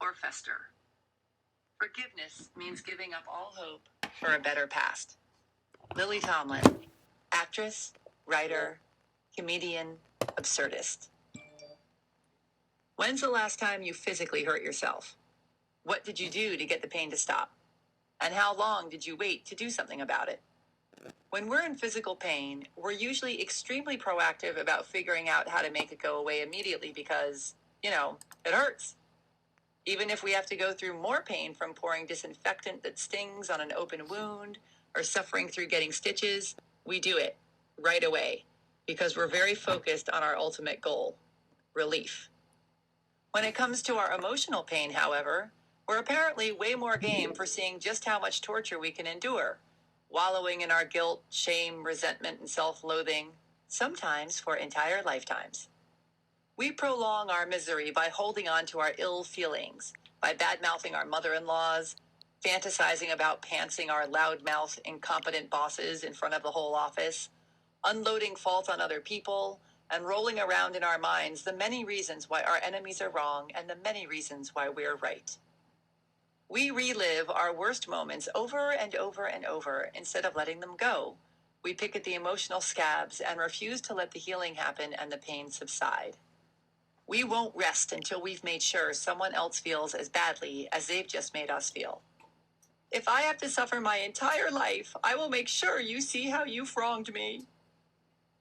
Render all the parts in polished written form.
or fester. Forgiveness means giving up all hope for a better past. Lily Tomlin, actress, writer, comedian, absurdist. When's the last time you physically hurt yourself? What did you do to get the pain to stop? And how long did you wait to do something about it? When we're in physical pain, we're usually extremely proactive about figuring out how to make it go away immediately because, it hurts. Even if we have to go through more pain from pouring disinfectant that stings on an open wound or suffering through getting stitches, we do it right away because we're very focused on our ultimate goal, relief. When it comes to our emotional pain, however, we're apparently way more game for seeing just how much torture we can endure, wallowing in our guilt, shame, resentment, and self-loathing, sometimes for entire lifetimes. We prolong our misery by holding on to our ill feelings, by bad-mouthing our mother-in-laws, fantasizing about pantsing our loudmouth, incompetent bosses in front of the whole office, unloading fault on other people, and rolling around in our minds the many reasons why our enemies are wrong and the many reasons why we're right. We relive our worst moments over and over and over instead of letting them go. We pick at the emotional scabs and refuse to let the healing happen and the pain subside. We won't rest until we've made sure someone else feels as badly as they've just made us feel. If I have to suffer my entire life, I will make sure you see how you've wronged me.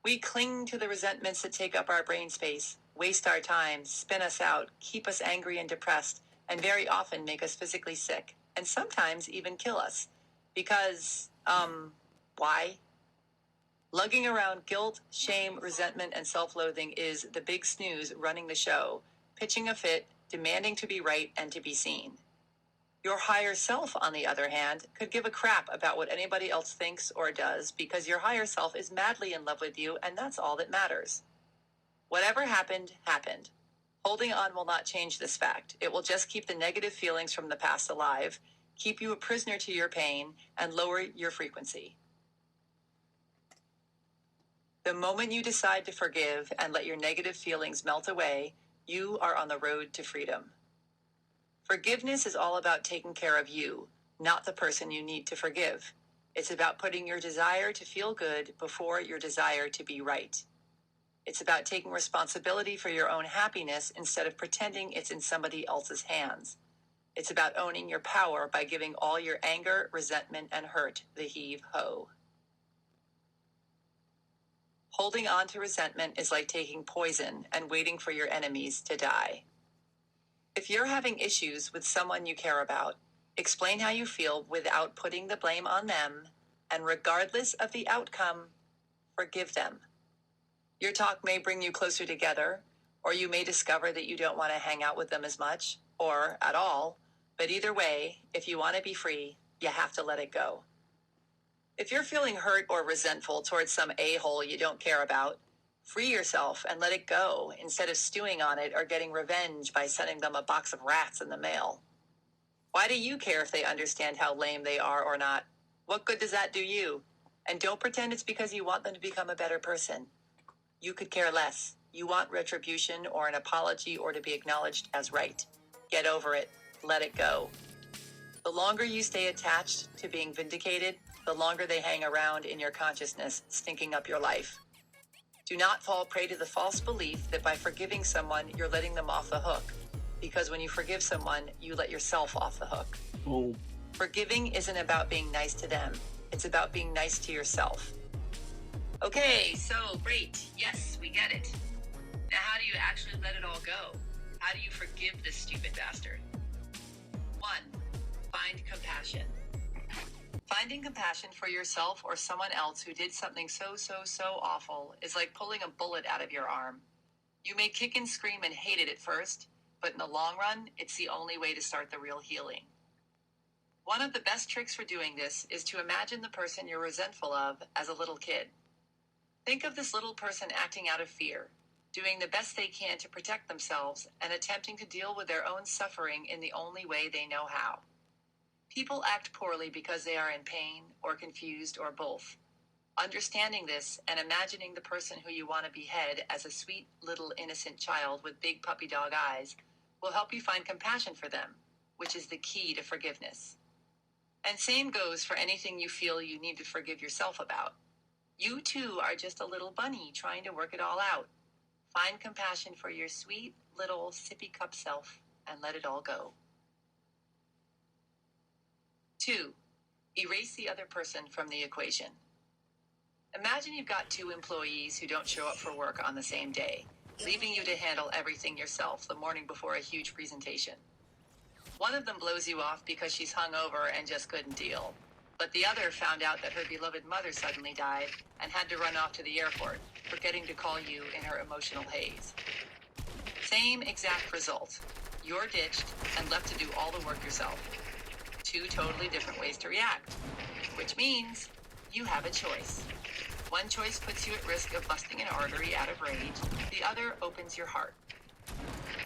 We cling to the resentments that take up our brain space, waste our time, spin us out, keep us angry and depressed, and very often make us physically sick, and sometimes even kill us. Because, why? Lugging around guilt, shame, resentment, and self-loathing is the big snooze running the show, pitching a fit, demanding to be right and to be seen. Your higher self, on the other hand, could give a crap about what anybody else thinks or does because your higher self is madly in love with you and that's all that matters. Whatever happened, happened. Holding on will not change this fact. It will just keep the negative feelings from the past alive, keep you a prisoner to your pain, and lower your frequency. The moment you decide to forgive and let your negative feelings melt away, you are on the road to freedom. Forgiveness is all about taking care of you, not the person you need to forgive. It's about putting your desire to feel good before your desire to be right. It's about taking responsibility for your own happiness instead of pretending it's in somebody else's hands. It's about owning your power by giving all your anger, resentment, and hurt the heave-ho. Holding on to resentment is like taking poison and waiting for your enemies to die. If you're having issues with someone you care about, explain how you feel without putting the blame on them, and regardless of the outcome, forgive them. Your talk may bring you closer together, or you may discover that you don't want to hang out with them as much, or at all, but either way, if you want to be free, you have to let it go. If you're feeling hurt or resentful towards some a-hole you don't care about, free yourself and let it go instead of stewing on it or getting revenge by sending them a box of rats in the mail. Why do you care if they understand how lame they are or not? What good does that do you? And don't pretend it's because you want them to become a better person. You could care less. You want retribution or an apology or to be acknowledged as right. Get over it. Let it go. The longer you stay attached to being vindicated, the longer they hang around in your consciousness, stinking up your life. Do not fall prey to the false belief that by forgiving someone, you're letting them off the hook. Because when you forgive someone, you let yourself off the hook. Oh. Forgiving isn't about being nice to them. It's about being nice to yourself. Okay, so great. Yes, we get it. Now how do you actually let it all go? How do you forgive this stupid bastard? 1. Find compassion. Finding compassion for yourself or someone else who did something so awful is like pulling a bullet out of your arm. You may kick and scream and hate it at first, but in the long run, it's the only way to start the real healing. One of the best tricks for doing this is to imagine the person you're resentful of as a little kid. Think of this little person acting out of fear, doing the best they can to protect themselves and attempting to deal with their own suffering in the only way they know how. People act poorly because they are in pain or confused or both. Understanding this and imagining the person who you want to behead as a sweet little innocent child with big puppy dog eyes will help you find compassion for them, which is the key to forgiveness. And same goes for anything you feel you need to forgive yourself about. You too are just a little bunny trying to work it all out. Find compassion for your sweet little sippy cup self and let it all go. 2. Erase the other person from the equation. Imagine you've got 2 employees who don't show up for work on the same day, leaving you to handle everything yourself the morning before a huge presentation. One of them blows you off because she's hungover and just couldn't deal, but the other found out that her beloved mother suddenly died and had to run off to the airport, forgetting to call you in her emotional haze. Same exact result. You're ditched and left to do all the work yourself. 2 totally different ways to react, which means you have a choice. One choice puts you at risk of busting an artery out of rage. The other opens your heart.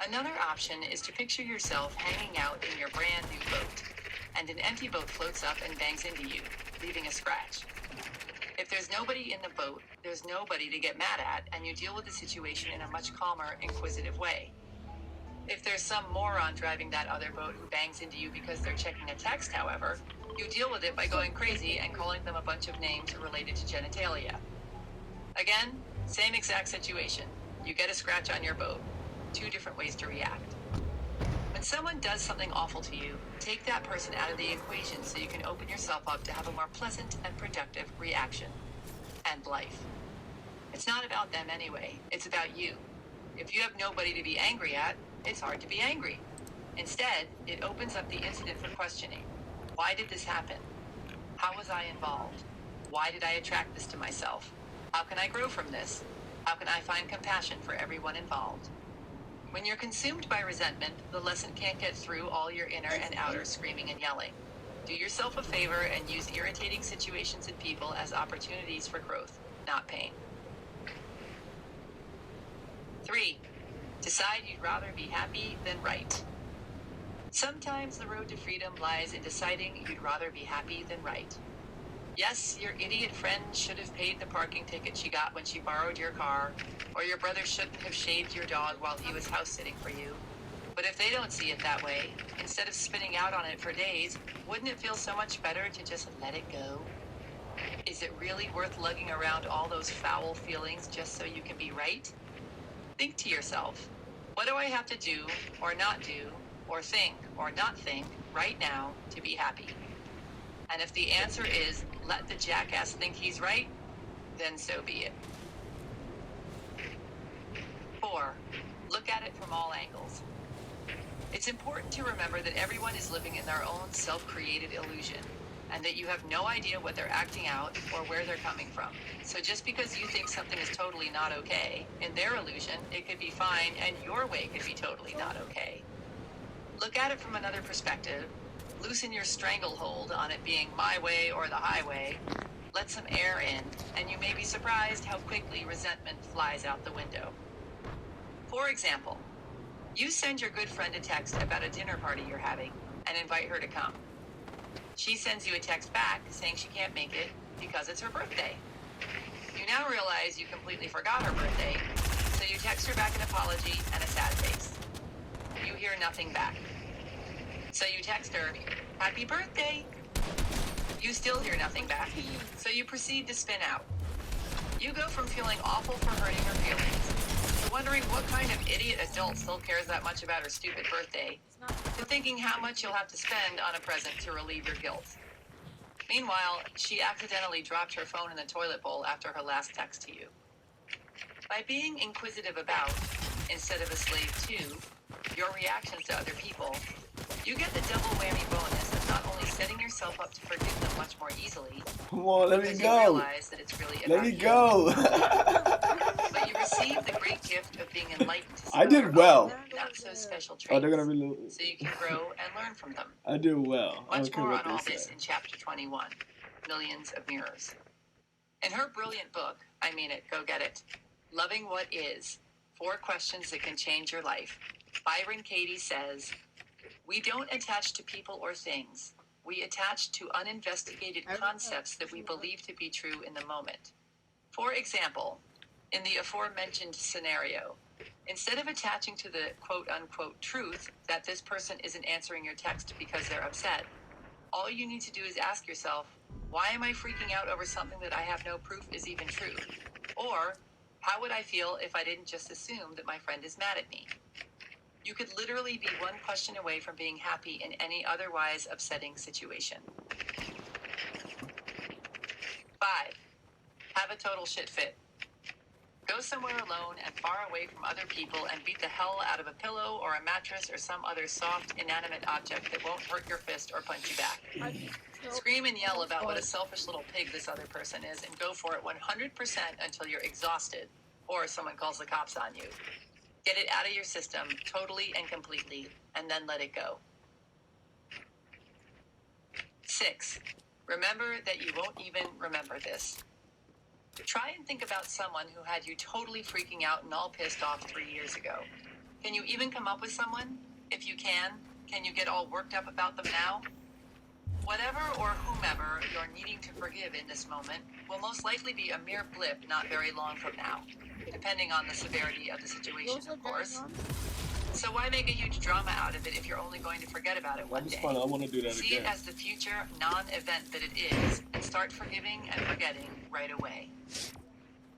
Another option is to picture yourself hanging out in your brand new boat, and an empty boat floats up and bangs into you, leaving a scratch. If there's nobody in the boat, there's nobody to get mad at, and you deal with the situation in a much calmer, inquisitive way. If there's some moron driving that other boat who bangs into you because they're checking a text, however, you deal with it by going crazy and calling them a bunch of names related to genitalia. Again, same exact situation. You get a scratch on your boat. 2 different ways to react. When someone does something awful to you, take that person out of the equation so you can open yourself up to have a more pleasant and productive reaction. And life. It's not about them anyway. It's about you. If you have nobody to be angry at, it's hard to be angry. Instead, it opens up the incident for questioning. Why did this happen? How was I involved? Why did I attract this to myself? How can I grow from this? How can I find compassion for everyone involved? When you're consumed by resentment, the lesson can't get through all your inner and outer screaming and yelling. Do yourself a favor and use irritating situations and people as opportunities for growth, not pain. 3. Decide you'd rather be happy than right. Sometimes the road to freedom lies in deciding you'd rather be happy than right. Yes, your idiot friend should have paid the parking ticket she got when she borrowed your car, or your brother shouldn't have shaved your dog while he was house sitting for you. But if they don't see it that way, instead of spinning out on it for days, wouldn't it feel so much better to just let it go? Is it really worth lugging around all those foul feelings just so you can be right? Think to yourself, what do I have to do, or not do, or think, or not think, right now to be happy? And if the answer is, let the jackass think he's right, then so be it. 4. Look at it from all angles. It's important to remember that everyone is living in their own self-created illusion, and that you have no idea what they're acting out or where they're coming from. So just because you think something is totally not okay, in their illusion, it could be fine, and your way could be totally not okay. Look at it from another perspective. Loosen your stranglehold on it being my way or the highway. Let some air in, and you may be surprised how quickly resentment flies out the window. For example, you send your good friend a text about a dinner party you're having and invite her to come. She sends you a text back saying she can't make it because it's her birthday. You now realize you completely forgot her birthday, so you text her back an apology and a sad face. You hear nothing back. So you text her, "Happy birthday." You still hear nothing back, so you proceed to spin out. You go from feeling awful for hurting her feelings, to wondering what kind of idiot adult still cares that much about her stupid birthday, to thinking how much you'll have to spend on a present to relieve your guilt. Meanwhile, she accidentally dropped her phone in the toilet bowl after her last text to you. By being inquisitive about, instead of a slave to, your reactions to other people, you get the double whammy bonus of not only setting yourself up to forgive them much more easily, Come on, let me because go. you realize that it's really Let about me you, go. but you receive the great gift of being enlightened to I some of did your well. own not so special Oh, they're traits, gonna reload. so you can grow and learn from them. I did well. I Much don't care more what on they all this say. in chapter 21, Millions of Mirrors. In her brilliant book, I Mean It, Go Get It, Loving What Is, 4 Questions That Can Change Your Life, Byron Katie says, "We don't attach to people or things. We attach to uninvestigated concepts that we believe to be true in the moment. For example, in the aforementioned scenario, Instead of attaching to the quote-unquote truth that this person isn't answering your text because they're upset, all you need to do is ask yourself, why am I freaking out over something that I have no proof is even true? Or, how would I feel if I didn't just assume that my friend is mad at me? You could literally be one question away from being happy in any otherwise upsetting situation. 5. Have a total shit fit. Go somewhere alone and far away from other people and beat the hell out of a pillow or a mattress or some other soft, inanimate object that won't hurt your fist or punch you back. Scream and yell about what a selfish little pig this other person is and go for it 100% until you're exhausted or someone calls the cops on you. Get it out of your system totally and completely, and then let it go. 6. Remember that you won't even remember this. Try and think about someone who had you totally freaking out and all pissed off 3 years ago. Can you even come up with someone? If you can you get all worked up about them now? Whatever or whomever you're needing to forgive in this moment will most likely be a mere blip not very long from now, depending on the severity of the situation, of course. So why make a huge drama out of it if you're only going to forget about it one day? Fun. I want to do that See again. it as the future non-event that it is, and start forgiving and forgetting right away.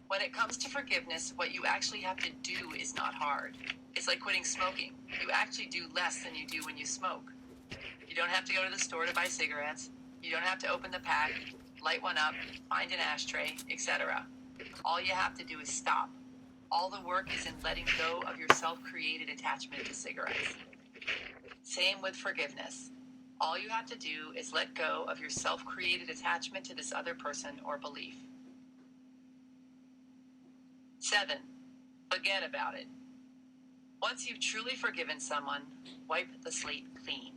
When it comes to forgiveness, what you actually have to do is not hard. It's like quitting smoking. You actually do less than you do when you smoke. You don't have to go to the store to buy cigarettes. You don't have to open the pack, light one up, find an ashtray, etc. All you have to do is stop. All the work is in letting go of your self-created attachment to cigarettes. Same with forgiveness. All you have to do is let go of your self-created attachment to this other person or belief. 7. Forget about it. Once you've truly forgiven someone, wipe the slate clean.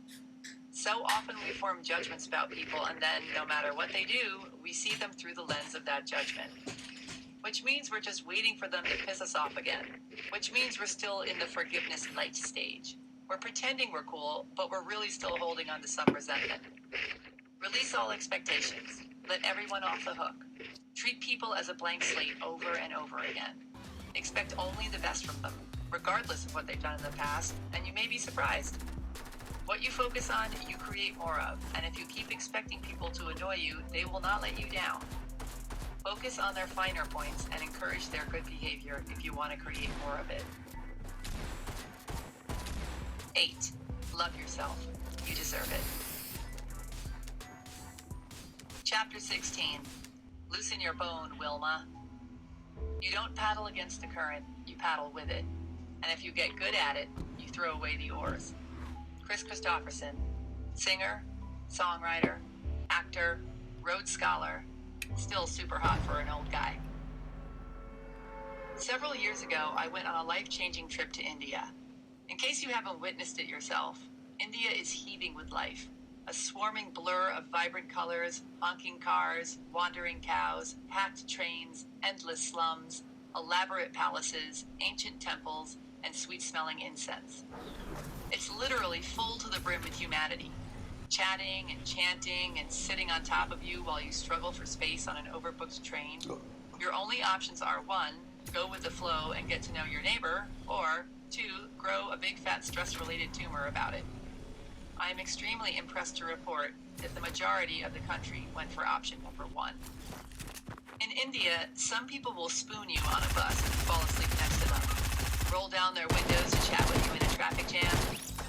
So often we form judgments about people, and then, no matter what they do, we see them through the lens of that judgment. Which means we're just waiting for them to piss us off again. Which means we're still in the forgiveness light stage. We're pretending we're cool, but we're really still holding on to some resentment. Release all expectations. Let everyone off the hook. Treat people as a blank slate over and over again. Expect only the best from them, regardless of what they've done in the past, and you may be surprised. What you focus on, you create more of, and if you keep expecting people to annoy you, they will not let you down. Focus on their finer points and encourage their good behavior if you want to create more of it. 8. Love yourself. You deserve it. Chapter 16. Loosen your bone, Wilma. You don't paddle against the current, you paddle with it. And if you get good at it, you throw away the oars. Kris Kristofferson, singer, songwriter, actor, Rhodes Scholar, still super hot for an old guy. Several years ago, I went on a life-changing trip to India. In case you haven't witnessed it yourself, India is heaving with life. A swarming blur of vibrant colors, honking cars, wandering cows, packed trains, endless slums, elaborate palaces, ancient temples, and sweet-smelling incense. It's literally full to the brim with humanity, chatting and chanting and sitting on top of you while you struggle for space on an overbooked train. Your only options are 1, go with the flow and get to know your neighbor, or 2, grow a big fat stress-related tumor about it. I am extremely impressed to report that the majority of the country went for option number 1. In India, some people will spoon you on a bus and fall asleep next to them, roll down their windows to chat with you in a traffic jam,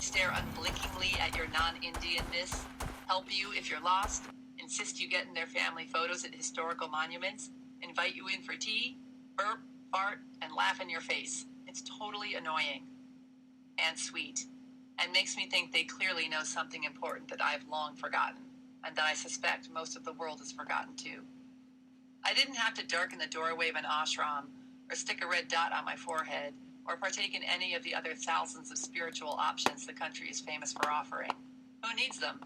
stare unblinkingly at your non-Indianness, help you if you're lost, insist you get in their family photos at historical monuments, invite you in for tea, burp, fart, and laugh in your face. It's totally annoying and sweet, and makes me think they clearly know something important that I've long forgotten, and that I suspect most of the world has forgotten too. I didn't have to darken the doorway of an ashram, or stick a red dot on my forehead, or partake in any of the other thousands of spiritual options the country is famous for offering. Who needs them?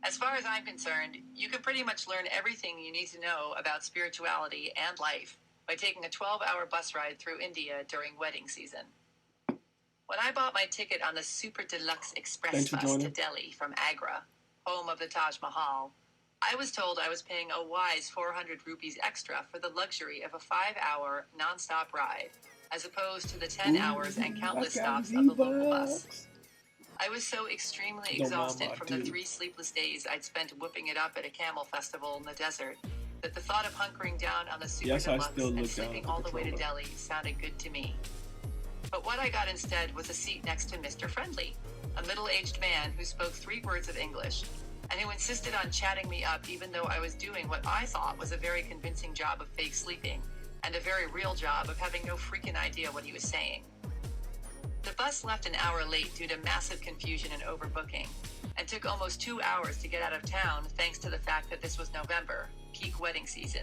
As far as I'm concerned, you can pretty much learn everything you need to know about spirituality and life by taking a 12-hour bus ride through India during wedding season. When I bought my ticket on the Super Deluxe Express bus to Delhi from Agra, home of the Taj Mahal, I was told I was paying a wise 400 rupees extra for the luxury of a 5-hour non-stop ride, as opposed to the 10 hours and I countless got stops of the local bus. V-Bucks. I was so extremely Yo, exhausted mama, from dude. the 3 sleepless days I'd spent whipping it up at a camel festival in the desert that the thought of hunkering down on the Super Yes, I Deluxe still and look sleeping down at all the the way to controller. Delhi sounded good to me. But what I got instead was a seat next to Mr. Friendly, a middle-aged man who spoke 3 words of English, and who insisted on chatting me up even though I was doing what I thought was a very convincing job of fake sleeping, and a very real job of having no freaking idea what he was saying. The bus left an hour late due to massive confusion and overbooking, and took almost 2 hours to get out of town thanks to the fact that this was November, peak wedding season.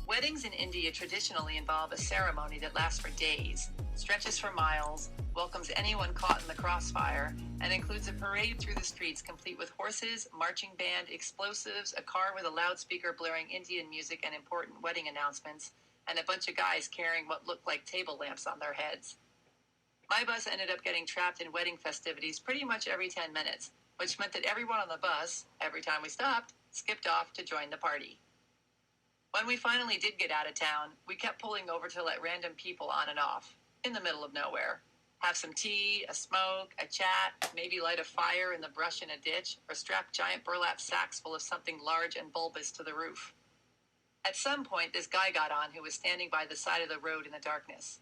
Weddings in India traditionally involve a ceremony that lasts for days, stretches for miles, welcomes anyone caught in the crossfire, and includes a parade through the streets complete with horses, marching band, explosives, a car with a loudspeaker blaring Indian music and important wedding announcements, and a bunch of guys carrying what looked like table lamps on their heads. My bus ended up getting trapped in wedding festivities pretty much every 10 minutes, which meant that everyone on the bus, every time we stopped, skipped off to join the party. When we finally did get out of town, we kept pulling over to let random people on and off, in the middle of nowhere. Have some tea, a smoke, a chat, maybe light a fire in the brush in a ditch, or strap giant burlap sacks full of something large and bulbous to the roof. At some point, this guy got on who was standing by the side of the road in the darkness.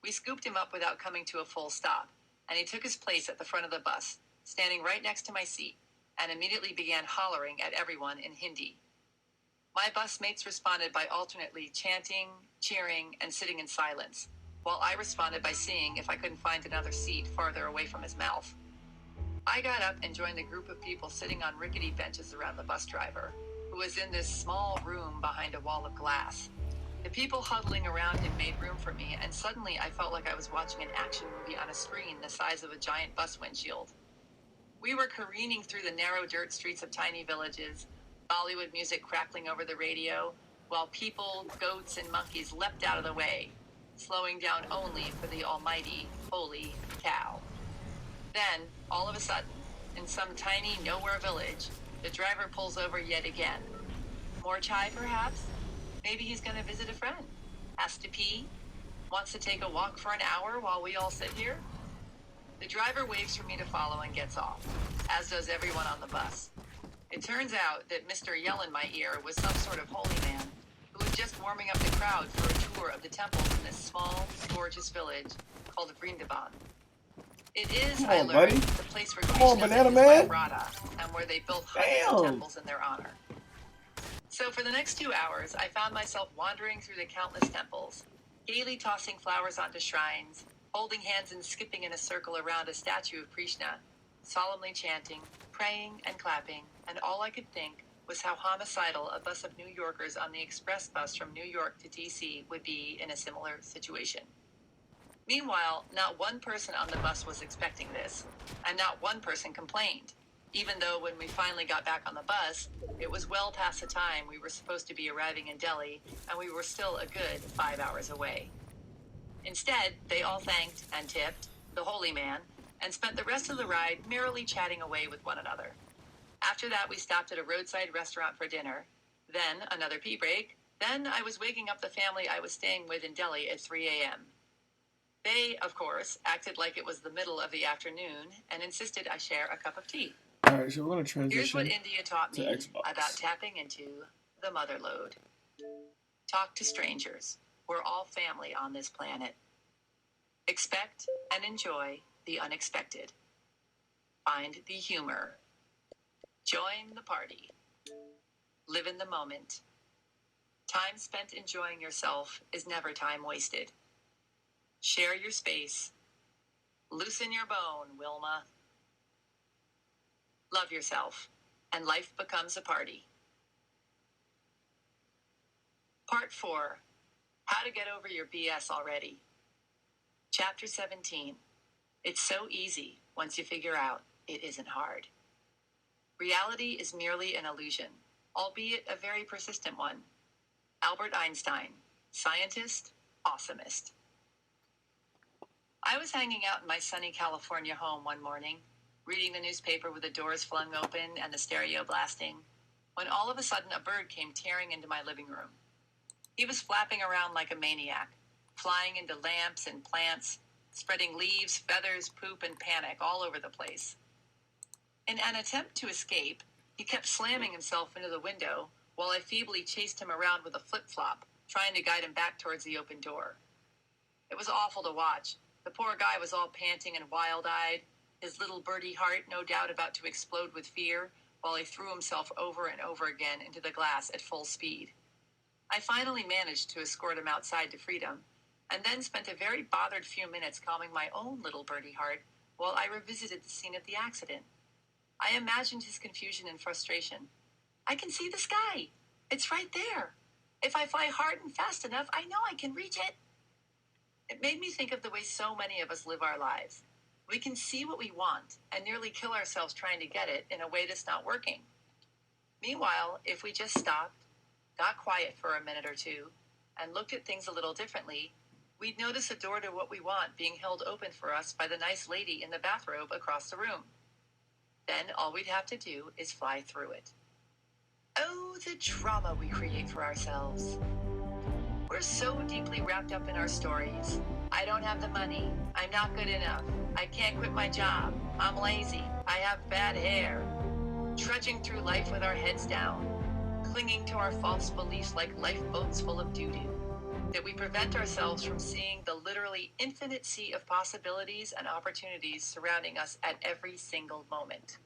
We scooped him up without coming to a full stop, and he took his place at the front of the bus, standing right next to my seat, and immediately began hollering at everyone in Hindi. My bus mates responded by alternately chanting, cheering, and sitting in silence, while I responded by seeing if I couldn't find another seat farther away from his mouth. I got up and joined the group of people sitting on rickety benches around the bus driver, who was in this small room behind a wall of glass. The people huddling around him made room for me, and suddenly I felt like I was watching an action movie on a screen the size of a giant bus windshield. We were careening through the narrow dirt streets of tiny villages, Bollywood music crackling over the radio, while people, goats, and monkeys leapt out of the way, slowing down only for the almighty, holy cow. Then, all of a sudden, in some tiny nowhere village, the driver pulls over yet again. More chai, perhaps? Maybe he's going to visit a friend. Has to pee? Wants to take a walk for an hour while we all sit here? The driver waves for me to follow and gets off, as does everyone on the bus. It turns out that Mr. Yell in my ear was some sort of holy man who was just warming up the crowd for a tour of the temples in this small, gorgeous village called Vrindavan. It is, I learned, the place where Krishna met his wife Radha, and where they built hundreds of temples in their honor. So for the next 2 hours, I found myself wandering through the countless temples, gaily tossing flowers onto shrines, holding hands and skipping in a circle around a statue of Krishna, solemnly chanting, praying, and clapping, and all I could think was how homicidal a bus of New Yorkers on the express bus from New York to D.C. would be in a similar situation. Meanwhile, not one person on the bus was expecting this, and not one person complained, even though when we finally got back on the bus, it was well past the time we were supposed to be arriving in Delhi, and we were still a good 5 hours away. Instead, they all thanked and tipped the holy man, and spent the rest of the ride merrily chatting away with one another. After that, we stopped at a roadside restaurant for dinner, then another pee break, then I was waking up the family I was staying with in Delhi at 3 a.m. They, of course, acted like it was the middle of the afternoon and insisted I share a cup of tea. Alright, so we're going to transition. Here's what India taught me Xbox. about tapping into the mother lode. Talk to strangers. We're all family on this planet. Expect and enjoy the unexpected. Find the humor. Join the party. Live in the moment. Time spent enjoying yourself is never time wasted. Share your space. Loosen your bone, Wilma. Love yourself, and life becomes a party. Part 4. How to get over your BS already. Chapter 17. It's so easy once you figure out it isn't hard. Reality is merely an illusion, albeit a very persistent one. Albert Einstein, scientist, awesomist. I was hanging out in my sunny California home one morning, reading the newspaper with the doors flung open and the stereo blasting, when all of a sudden a bird came tearing into my living room. He was flapping around like a maniac, flying into lamps and plants, spreading leaves, feathers, poop, and panic all over the place. In an attempt to escape, he kept slamming himself into the window while I feebly chased him around with a flip-flop, trying to guide him back towards the open door. It was awful to watch. The poor guy was all panting and wild-eyed, his little birdie heart no doubt about to explode with fear, while he threw himself over and over again into the glass at full speed. I finally managed to escort him outside to freedom, and then spent a very bothered few minutes calming my own little birdie heart while I revisited the scene of the accident. I imagined his confusion and frustration. I can see the sky. It's right there. If I fly hard and fast enough, I know I can reach it. It made me think of the way so many of us live our lives. We can see what we want and nearly kill ourselves trying to get it in a way that's not working. Meanwhile, if we just stopped, got quiet for a minute or two, and looked at things a little differently, we'd notice a door to what we want being held open for us by the nice lady in the bathrobe across the room. Then all we'd have to do is fly through it. Oh, the drama we create for ourselves. We're so deeply wrapped up in our stories. I don't have the money. I'm not good enough. I can't quit my job. I'm lazy. I have bad hair. Trudging through life with our heads down, clinging to our false beliefs like lifeboats full of doo-doo, that we prevent ourselves from seeing the literally infinite sea of possibilities and opportunities surrounding us at every single moment.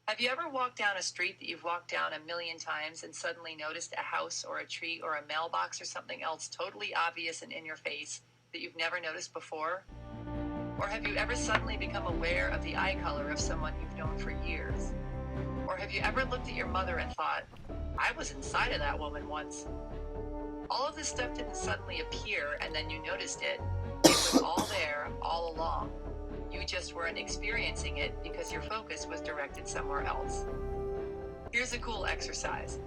Have you ever walked down a street that you've walked down a million times and suddenly noticed a house or a tree or a mailbox or something else totally obvious and in your face that you've never noticed before? Or have you ever suddenly become aware of the eye color of someone you've known for years? Or have you ever looked at your mother and thought, I was inside of that woman once? All of this stuff didn't suddenly appear and then you noticed it. It was all there all along. You just weren't experiencing it because your focus was directed somewhere else. Here's a cool exercise.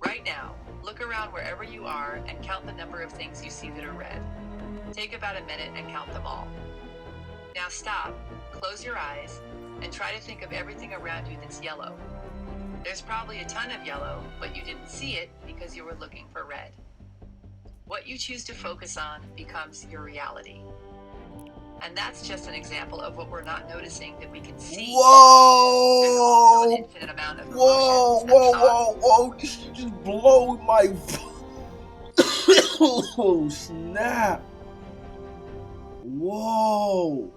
Right now, look around wherever you are and count the number of things you see that are red. Take about a minute and count them all. Now stop, close your eyes, and try to think of everything around you that's yellow. There's probably a ton of yellow, but you didn't see it because you were looking for red. What you choose to focus on becomes your reality. And that's just an example of what we're not noticing that we can see. Whoa! There's also an infinite amount of Whoa! This just blows my. Oh, snap! Whoa!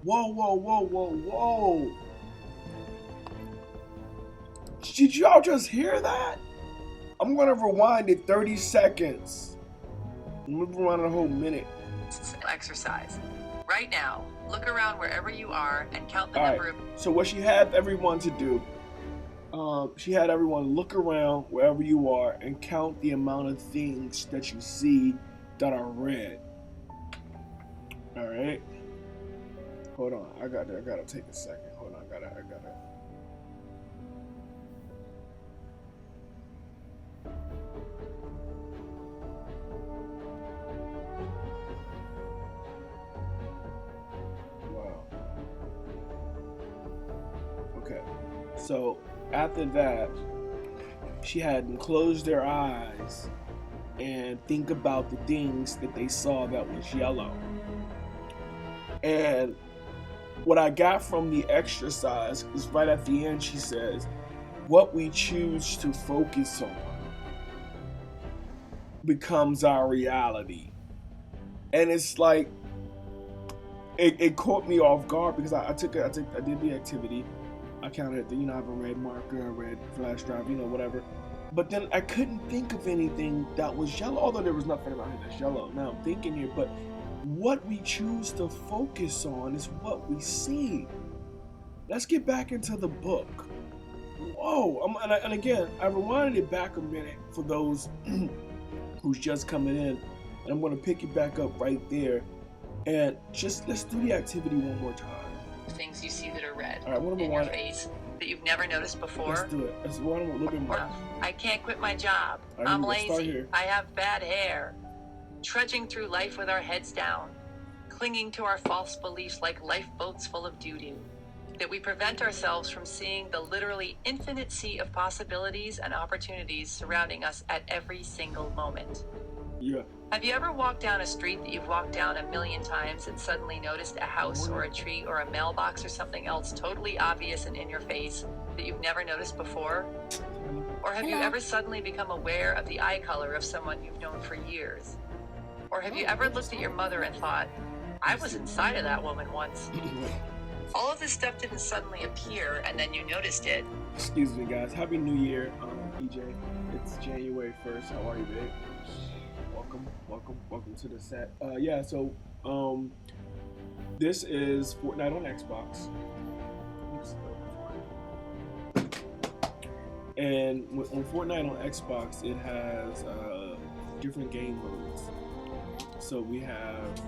Whoa! Did y'all just hear that? I'm gonna rewind it 30 seconds. I'm gonna rewind a whole minute. Exercise. Right now, look around wherever you are and count the number of... So what she had everyone to do, she had everyone look around wherever you are and count the amount of things that you see that are red. All right. Hold on, I gotta take a second. Hold on, I gotta. Wow. Okay. So after that, she had them close their eyes and think about the things that they saw that was yellow. And what I got from the exercise is right at the end, she says, what we choose to focus on becomes our reality. And it's like, it caught me off guard because I did the activity. I counted, I have a red marker, a red flash drive, whatever. But then I couldn't think of anything that was yellow, although there was nothing around here that's yellow. Now I'm thinking here, but what we choose to focus on is what we see. Let's get back into the book. Whoa! And again, I rewinded it back a minute for those who's just coming in, and I'm going to pick it back up right there. And just let's do the activity one more time. Things you see that are red. All right, what in your face that you've never noticed before. Let's do it. Let's one a little bit more. I can't quit my job. Right, I'm lazy. I have bad hair. Trudging through life with our heads down, clinging to our false beliefs like lifeboats full of doo-doo, that we prevent ourselves from seeing the literally infinite sea of possibilities and opportunities surrounding us at every single moment. Yeah. Have you ever walked down a street that you've walked down a million times and suddenly noticed a house or a tree or a mailbox or something else totally obvious and in your face that you've never noticed before? Or have you ever suddenly become aware of the eye color of someone you've known for years? Or have you ever looked at your mother and thought, I was inside of that woman once? All of this stuff didn't suddenly appear and then you noticed it. Excuse me, guys. Happy New Year, EJ. It's January 1st. How are you, babe? Welcome to the set. This is Fortnite on Xbox. And on Fortnite on Xbox, it has different game modes. So we have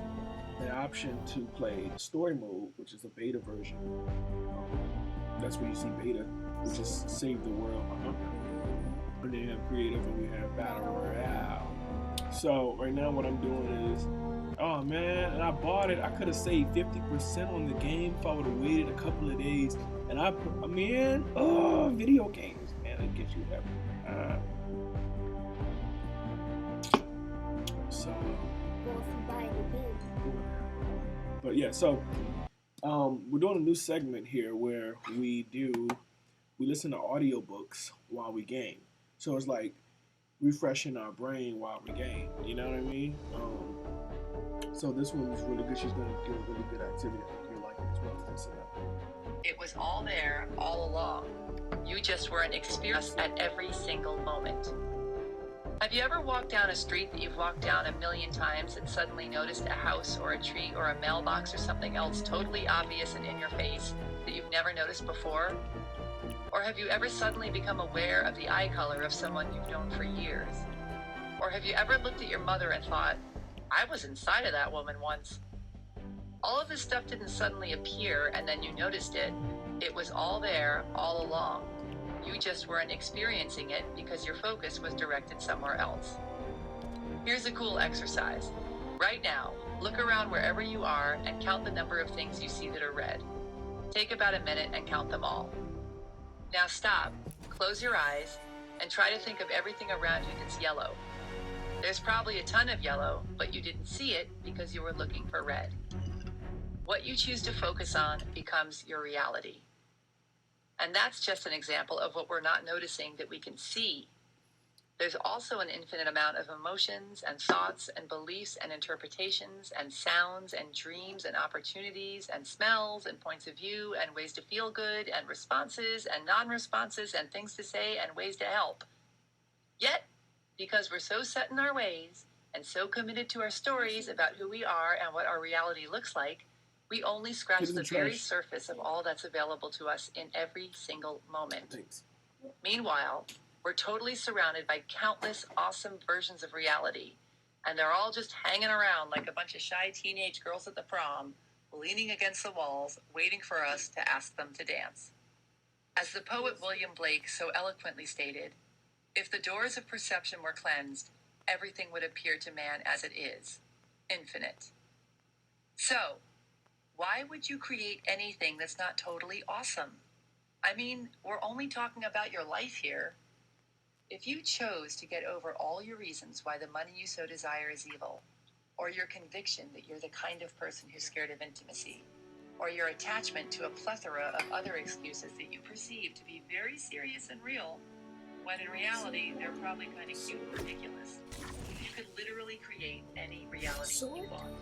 the option to play the story mode, which is a beta version. That's where you see beta, which is save the world. And then we have creative, and we have battle royale. So right now, what I'm doing is, oh man, and I bought it. I could have saved 50% on the game if I would have waited a couple of days. And video games, man, it gets you everything. But yeah, so we're doing a new segment here where we listen to audiobooks while we game. So it's like refreshing our brain while we game. You know what I mean? So this one is really good. She's going to do a really good activity. I think you'll like it as well. Listen up. It was all there all along. You just weren't experiencing at every single moment. Have you ever walked down a street that you've walked down a million times and suddenly noticed a house or a tree or a mailbox or something else totally obvious and in your face that you've never noticed before? Or have you ever suddenly become aware of the eye color of someone you've known for years? Or have you ever looked at your mother and thought, I was inside of that woman once? All of this stuff didn't suddenly appear and then you noticed it. It was all there all along. You just weren't experiencing it because your focus was directed somewhere else. Here's a cool exercise. Right now, look around wherever you are and count the number of things you see that are red. Take about a minute and count them all. Now stop, close your eyes, and try to think of everything around you that's yellow. There's probably a ton of yellow, but you didn't see it because you were looking for red. What you choose to focus on becomes your reality. And that's just an example of what we're not noticing that we can see. There's also an infinite amount of emotions and thoughts and beliefs and interpretations and sounds and dreams and opportunities and smells and points of view and ways to feel good and responses and non-responses and things to say and ways to help. Yet, because we're so set in our ways and so committed to our stories about who we are and what our reality looks like, we only scratch the very surface of all that's available to us in every single moment. Thanks. Meanwhile, we're totally surrounded by countless awesome versions of reality, and they're all just hanging around like a bunch of shy teenage girls at the prom, leaning against the walls, waiting for us to ask them to dance. As the poet William Blake so eloquently stated, if the doors of perception were cleansed, everything would appear to man as it is, infinite. So, why would you create anything that's not totally awesome? I mean, we're only talking about your life here. If you chose to get over all your reasons why the money you so desire is evil, or your conviction that you're the kind of person who's scared of intimacy, or your attachment to a plethora of other excuses that you perceive to be very serious and real, when in reality, they're probably kind of cute and ridiculous. You could literally create any reality you want.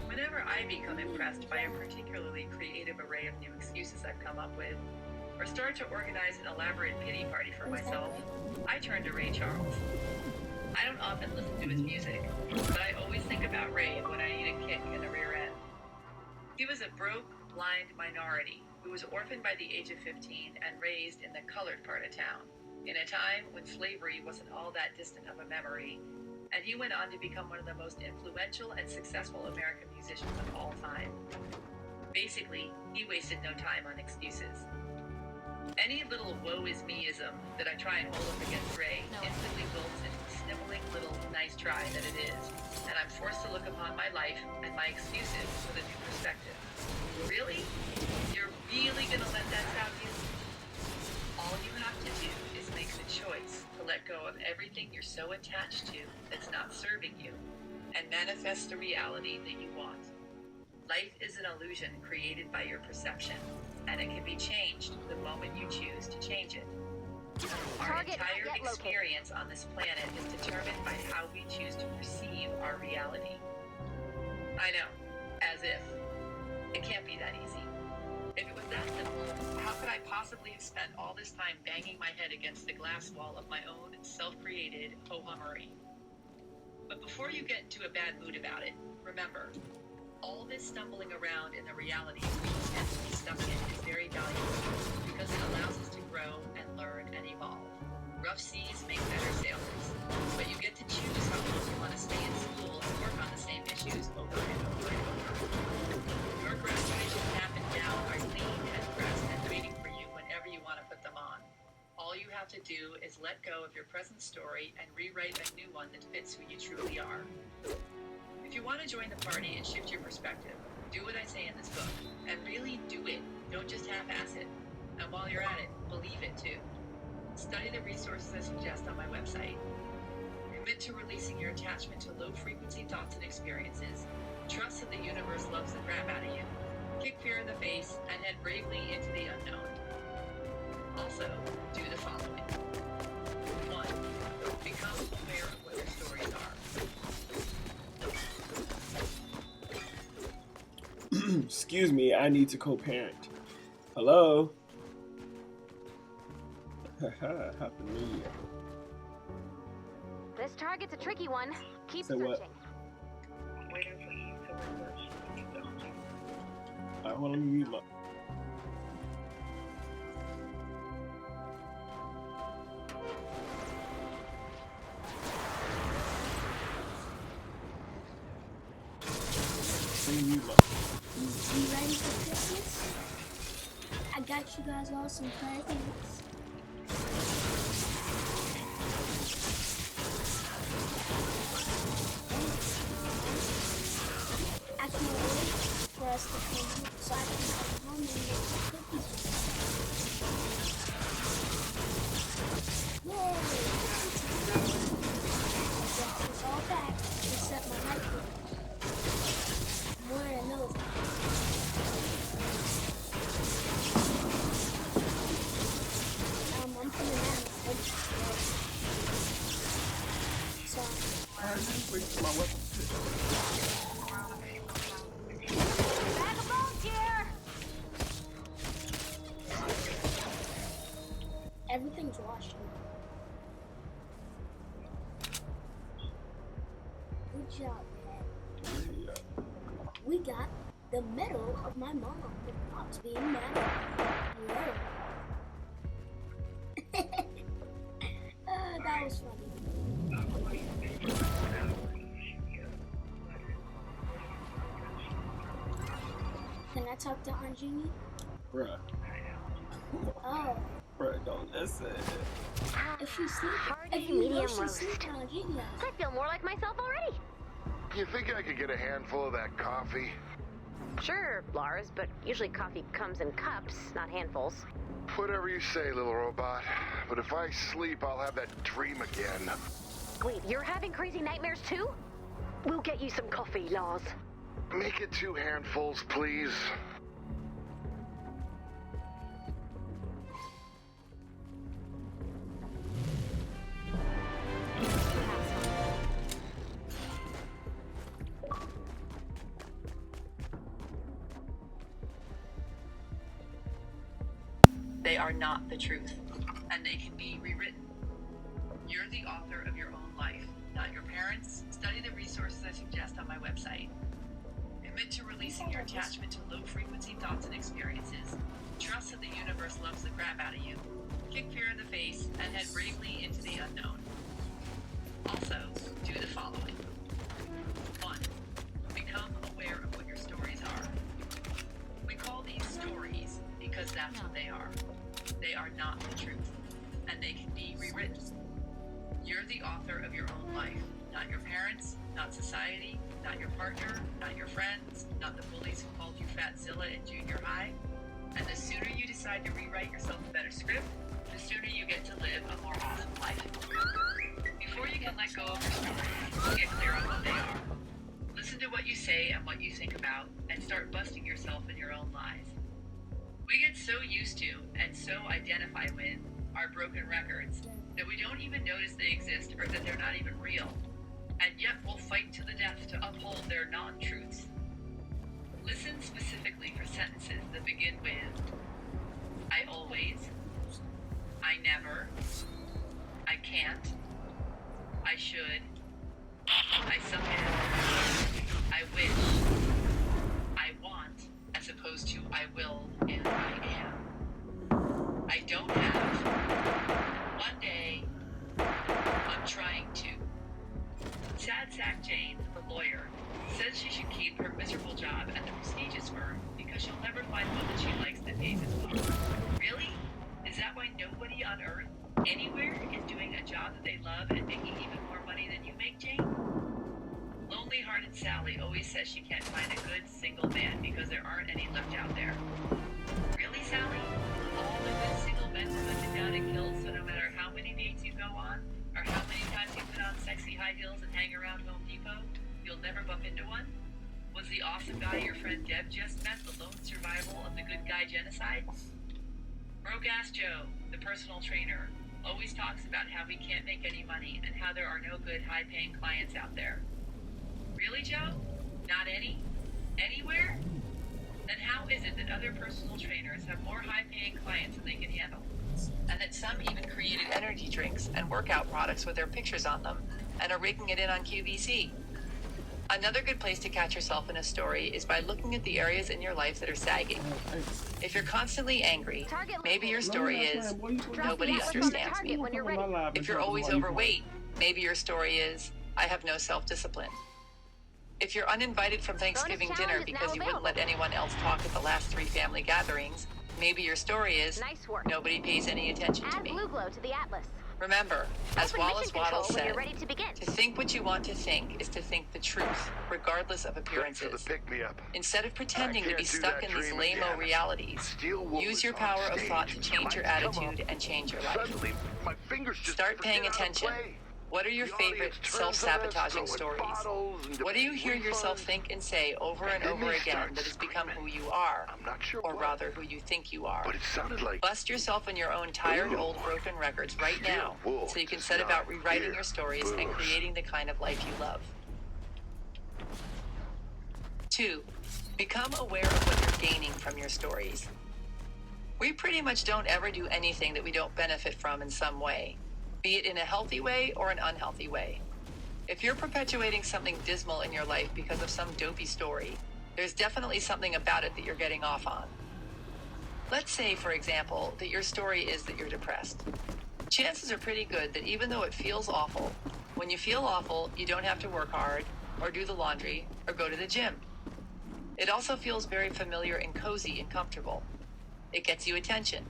Whenever I become impressed by a particularly creative array of new excuses I've come up with, or start to organize an elaborate pity party for myself, I turn to Ray Charles. I don't often listen to his music, but I always think about Ray when I need a kick in the rear end. He was a broke, blind minority who was orphaned by the age of 15 and raised in the colored part of town, in a time when slavery wasn't all that distant of a memory, and he went on to become one of the most influential and successful American musicians of all time. Basically, he wasted no time on excuses. Any little woe is me-ism that I try and hold up against Ray instantly bolts into the sniveling little nice try that it is, and I'm forced to look upon my life and my excuses with a new perspective. Really? You're really gonna let that stop you? All you have to do is make the choice to let go of everything you're so attached to that's not serving you, and manifest the reality that you want. Life is an illusion created by your perception, and it can be changed the moment you choose to change it. Our entire experience on this planet is determined by how we choose to perceive our reality. I know, as if. It can't be that easy. If it was that simple, how could I possibly have spent all this time banging my head against the glass wall of my own self-created ho-hummery? But before you get into a bad mood about it, remember, all this stumbling around in the reality we tend to be stuck in is very valuable because it allows us to grow and learn and evolve. Rough seas make better sailors, but you get to choose how long you want to stay in school and work on the same issues over and over and over. Your graduation cap and gown are clean and pressed and waiting for you whenever you want to put them on. All you have to do is let go of your present story and rewrite a new one that fits who you truly are. If you want to join the party and shift your perspective, do what I say in this book, and really do it. Don't just half-ass it. And while you're at it, believe it too. Study the resources I suggest on my website. Commit to releasing your attachment to low-frequency thoughts and experiences. Trust that the universe loves the crap out of you. Kick fear in the face and head bravely into the unknown. Also, do the following. 1. Become aware of what your stories are. Excuse me, I need to co-parent. Hello? Happy New Year. This target's a tricky one. Keep Say searching. what? Alright, well, let me mute my... Let me mute my... You ready for Christmas? I got you guys all some presents. I can't wait for us to come so I can come home and make some cookies with you. Yay! Yes, it's all back except my microphone. More than those. I'm coming out. So, Wait for my weapon. Bag of bones here! everything's washed. Good job, Dad. Yeah. We got the medal of my mom for Pops being mad at me. That was funny. Can I talk to Aunt Jeannie? Bruh. Oh, Bruh, don't listen. if she's sleeping, Hearty if you know medium she's roast. sleeping, Aunt Jeannie. I feel more like myself already. You think I could get a handful of that coffee? Sure, Lars, but usually coffee comes in cups, not handfuls. Whatever you say, little robot. But if I sleep, I'll have that dream again. Wait, you're having crazy nightmares too? We'll get you some coffee, Lars. Make it 2 handfuls, please. They are not the truth, and they can be rewritten. You're the author of your own life, not your parents. Study the resources I suggest on my website. Commit to releasing your attachment to low-frequency thoughts and experiences. Trust that the universe loves the crap out of you. Kick fear in the face and head bravely into the unknown. Also, do the following. 1. Become aware of what your stories are. We call these stories because that's what they are. They are not the truth, and they can be rewritten. You're the author of your own life, not your parents, not society, not your partner, not your friends, not the bullies who called you Fatzilla in junior high. And the sooner you decide to rewrite yourself a better script, the sooner you get to live a more awesome life. Before Before you can let go of your stories, get clear on what they are. Listen to what you say and what you think about, and start busting yourself in your own lies. We get so used to and so identify with our broken records that we don't even notice they exist or that they're not even real. And yet we'll fight to the death to uphold their non-truths. Listen specifically for sentences that begin with, I always, I never, I can't, I should, I somehow, I wish, I want, as opposed to I will and I am. I don't have. One day, I'm trying to. Sad Sack Jane, the lawyer, says she should keep her miserable job at the prestigious firm because she'll never find one that she likes that pays as well. Really? Is that why nobody on earth, anywhere, is doing a job that they love and making even more money than you make, Jane? Lonely-hearted Sally always says she can't find a good single man because there aren't any left out there. Really, Sally? All the good single men will hunt you down and kill, so no matter how many dates you go on, or how many times you put on sexy high heels and hang around Home Depot, you'll never bump into one? Was the awesome guy your friend Deb just met the lone survival of the good guy genocide? Broke-ass Joe, the personal trainer, always talks about how he can't make any money and how there are no good high-paying clients out there. Really, Joe? Not any? Anywhere? Then how is it that other personal trainers have more high-paying clients than they can handle? And that some even created energy drinks and workout products with their pictures on them and are raking it in on QVC. Another good place to catch yourself in a story is by looking at the areas in your life that are sagging. If you're constantly angry, maybe your story is, nobody understands me. When you're ready. If you're always overweight, maybe your story is, I have no self-discipline. If you're uninvited from Thanksgiving dinner because you wouldn't let anyone else talk at the last 3 family gatherings, maybe your story is, Nice work. nobody pays any attention to Add me. blue glow to the atlas. Remember, as Open Wallace mission Waddle control when said, you're ready to begin. to think what you want to think is to think the truth, regardless of Thanks for the appearances. pick-me-up. Instead of pretending I to be can't do stuck that in these dream lame-o again. realities, Steel Wool use is your on power of thought to stage. change your Lights come attitude up. and change your life. Suddenly, my fingers just Start paying forget how to attention. play. What are your The favorite audience turns on us, self-sabotaging throwing stories? bottles and What do you hear yourself refunds. think and say over and And then over they again start that has become who screaming. you are, I'm not sure or what, rather who you think you are? but it sounded like Bust yourself in your own tired, Boo. old, broken records right Steel now Wool so you can does set about not rewriting hear your stories and boos. creating the kind of life you love. 2. Become aware of what you're gaining from your stories. We pretty much don't ever do anything that we don't benefit from in some way, be it in a healthy way or an unhealthy way. If you're perpetuating something dismal in your life because of some dopey story, there's definitely something about it that you're getting off on. Let's say, for example, that your story is that you're depressed. Chances are pretty good that even though it feels awful, when you feel awful, you don't have to work hard, or do the laundry, or go to the gym. It also feels very familiar and cozy and comfortable. It gets you attention.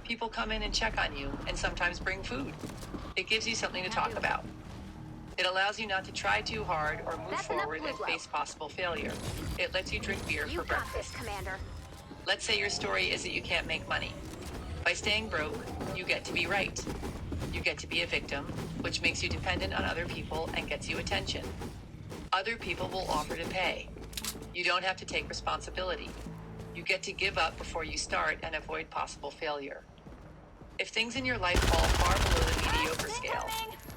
People come in and check on you, and sometimes bring food. It gives you something to talk about. It allows you not to try too hard or move That's enough forward and blue glow. face possible failure. It lets you drink beer for You got this, breakfast. Commander. Let's say your story is that you can't make money. By staying broke, you get to be right. You get to be a victim, which makes you dependent on other people and gets you attention. Other people will offer to pay. You don't have to take responsibility. You get to give up before you start and avoid possible failure. If things in your life fall far below the mediocre scale,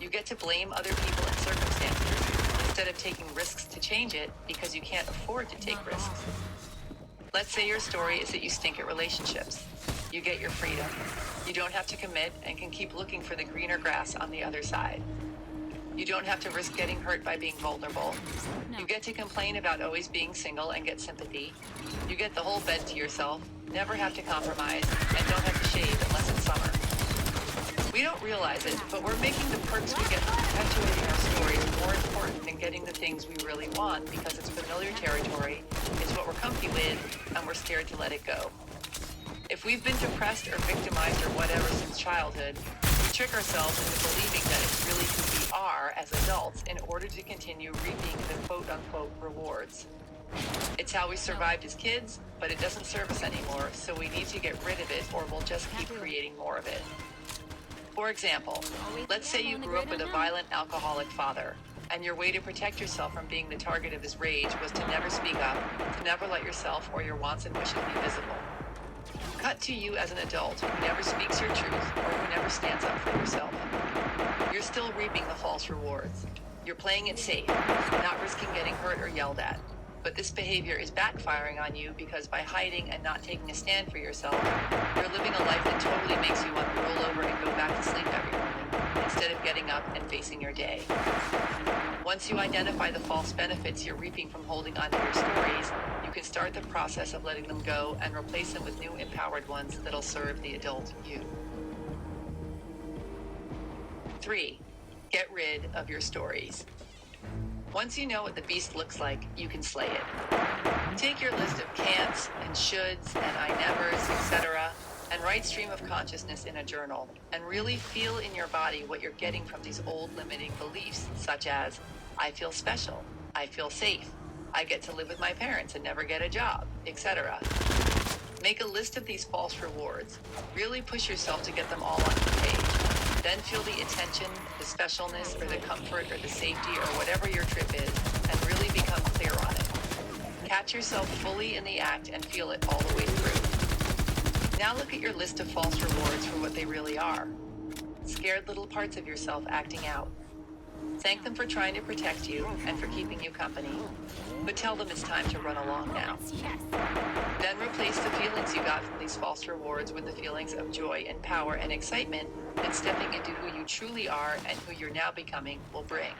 you get to blame other people and circumstances instead of taking risks to change it because you can't afford to take risks. Let's say your story is that you stink at relationships. You get your freedom. You don't have to commit and can keep looking for the greener grass on the other side. You don't have to risk getting hurt by being vulnerable. You get to complain about always being single and get sympathy. You get the whole bed to yourself, never have to compromise, and don't have to shave unless it's summer. We don't realize it, but we're making the perks we get from perpetuating our stories more important than getting the things we really want because it's familiar territory, it's what we're comfy with, and we're scared to let it go. If we've been depressed or victimized or whatever since childhood, we trick ourselves into believing that it's really who we are as adults in order to continue reaping the quote-unquote rewards. It's how we survived as kids, but it doesn't serve us anymore, so we need to get rid of it or we'll just keep creating more of it. For example, let's say you grew up with a violent alcoholic father, and your way to protect yourself from being the target of his rage was to never speak up, to never let yourself or your wants and wishes be visible. Cut to you as an adult who never speaks your truth or who never stands up for yourself. You're still reaping the false rewards. You're playing it safe, not risking getting hurt or yelled at. But this behavior is backfiring on you because by hiding and not taking a stand for yourself, you're living a life that totally makes you want to roll over and go back to sleep every morning, instead of getting up and facing your day. Once you identify the false benefits you're reaping from holding on to your stories, you can start the process of letting them go and replace them with new empowered ones that'll serve the adult you. 3. Get rid of your stories. Once you know what the beast looks like, you can slay it. Take your list of can'ts and shoulds and I nevers, etc., and write stream of consciousness in a journal, and really feel in your body what you're getting from these old limiting beliefs, such as, I feel special, I feel safe, I get to live with my parents and never get a job, etc. Make a list of these false rewards. Really push yourself to get them all onto the page. Then feel the attention, the specialness, or the comfort, or the safety, or whatever your trip is, and really become clear on it. Catch yourself fully in the act and feel it all the way through. Now look at your list of false rewards for what they really are. Scared little parts of yourself acting out. Thank them for trying to protect you and for keeping you company, but tell them it's time to run along now. Then replace the feelings you got from these false rewards with the feelings of joy and power and excitement that stepping into who you truly are and who you're now becoming will bring.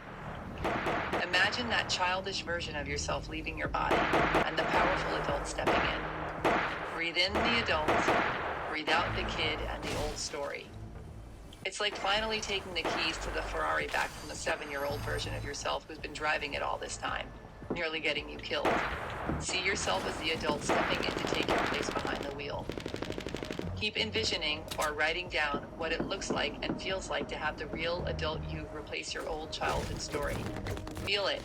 Imagine that childish version of yourself leaving your body and the powerful adult stepping in. Breathe in the adult, breathe out the kid and the old story. It's like finally taking the keys to the Ferrari back from the 7-year-old version of yourself who's been driving it all this time, nearly getting you killed. See yourself as the adult stepping in to take your place behind the wheel. Keep envisioning or writing down what it looks like and feels like to have the real adult you replace your old childhood story. Feel it.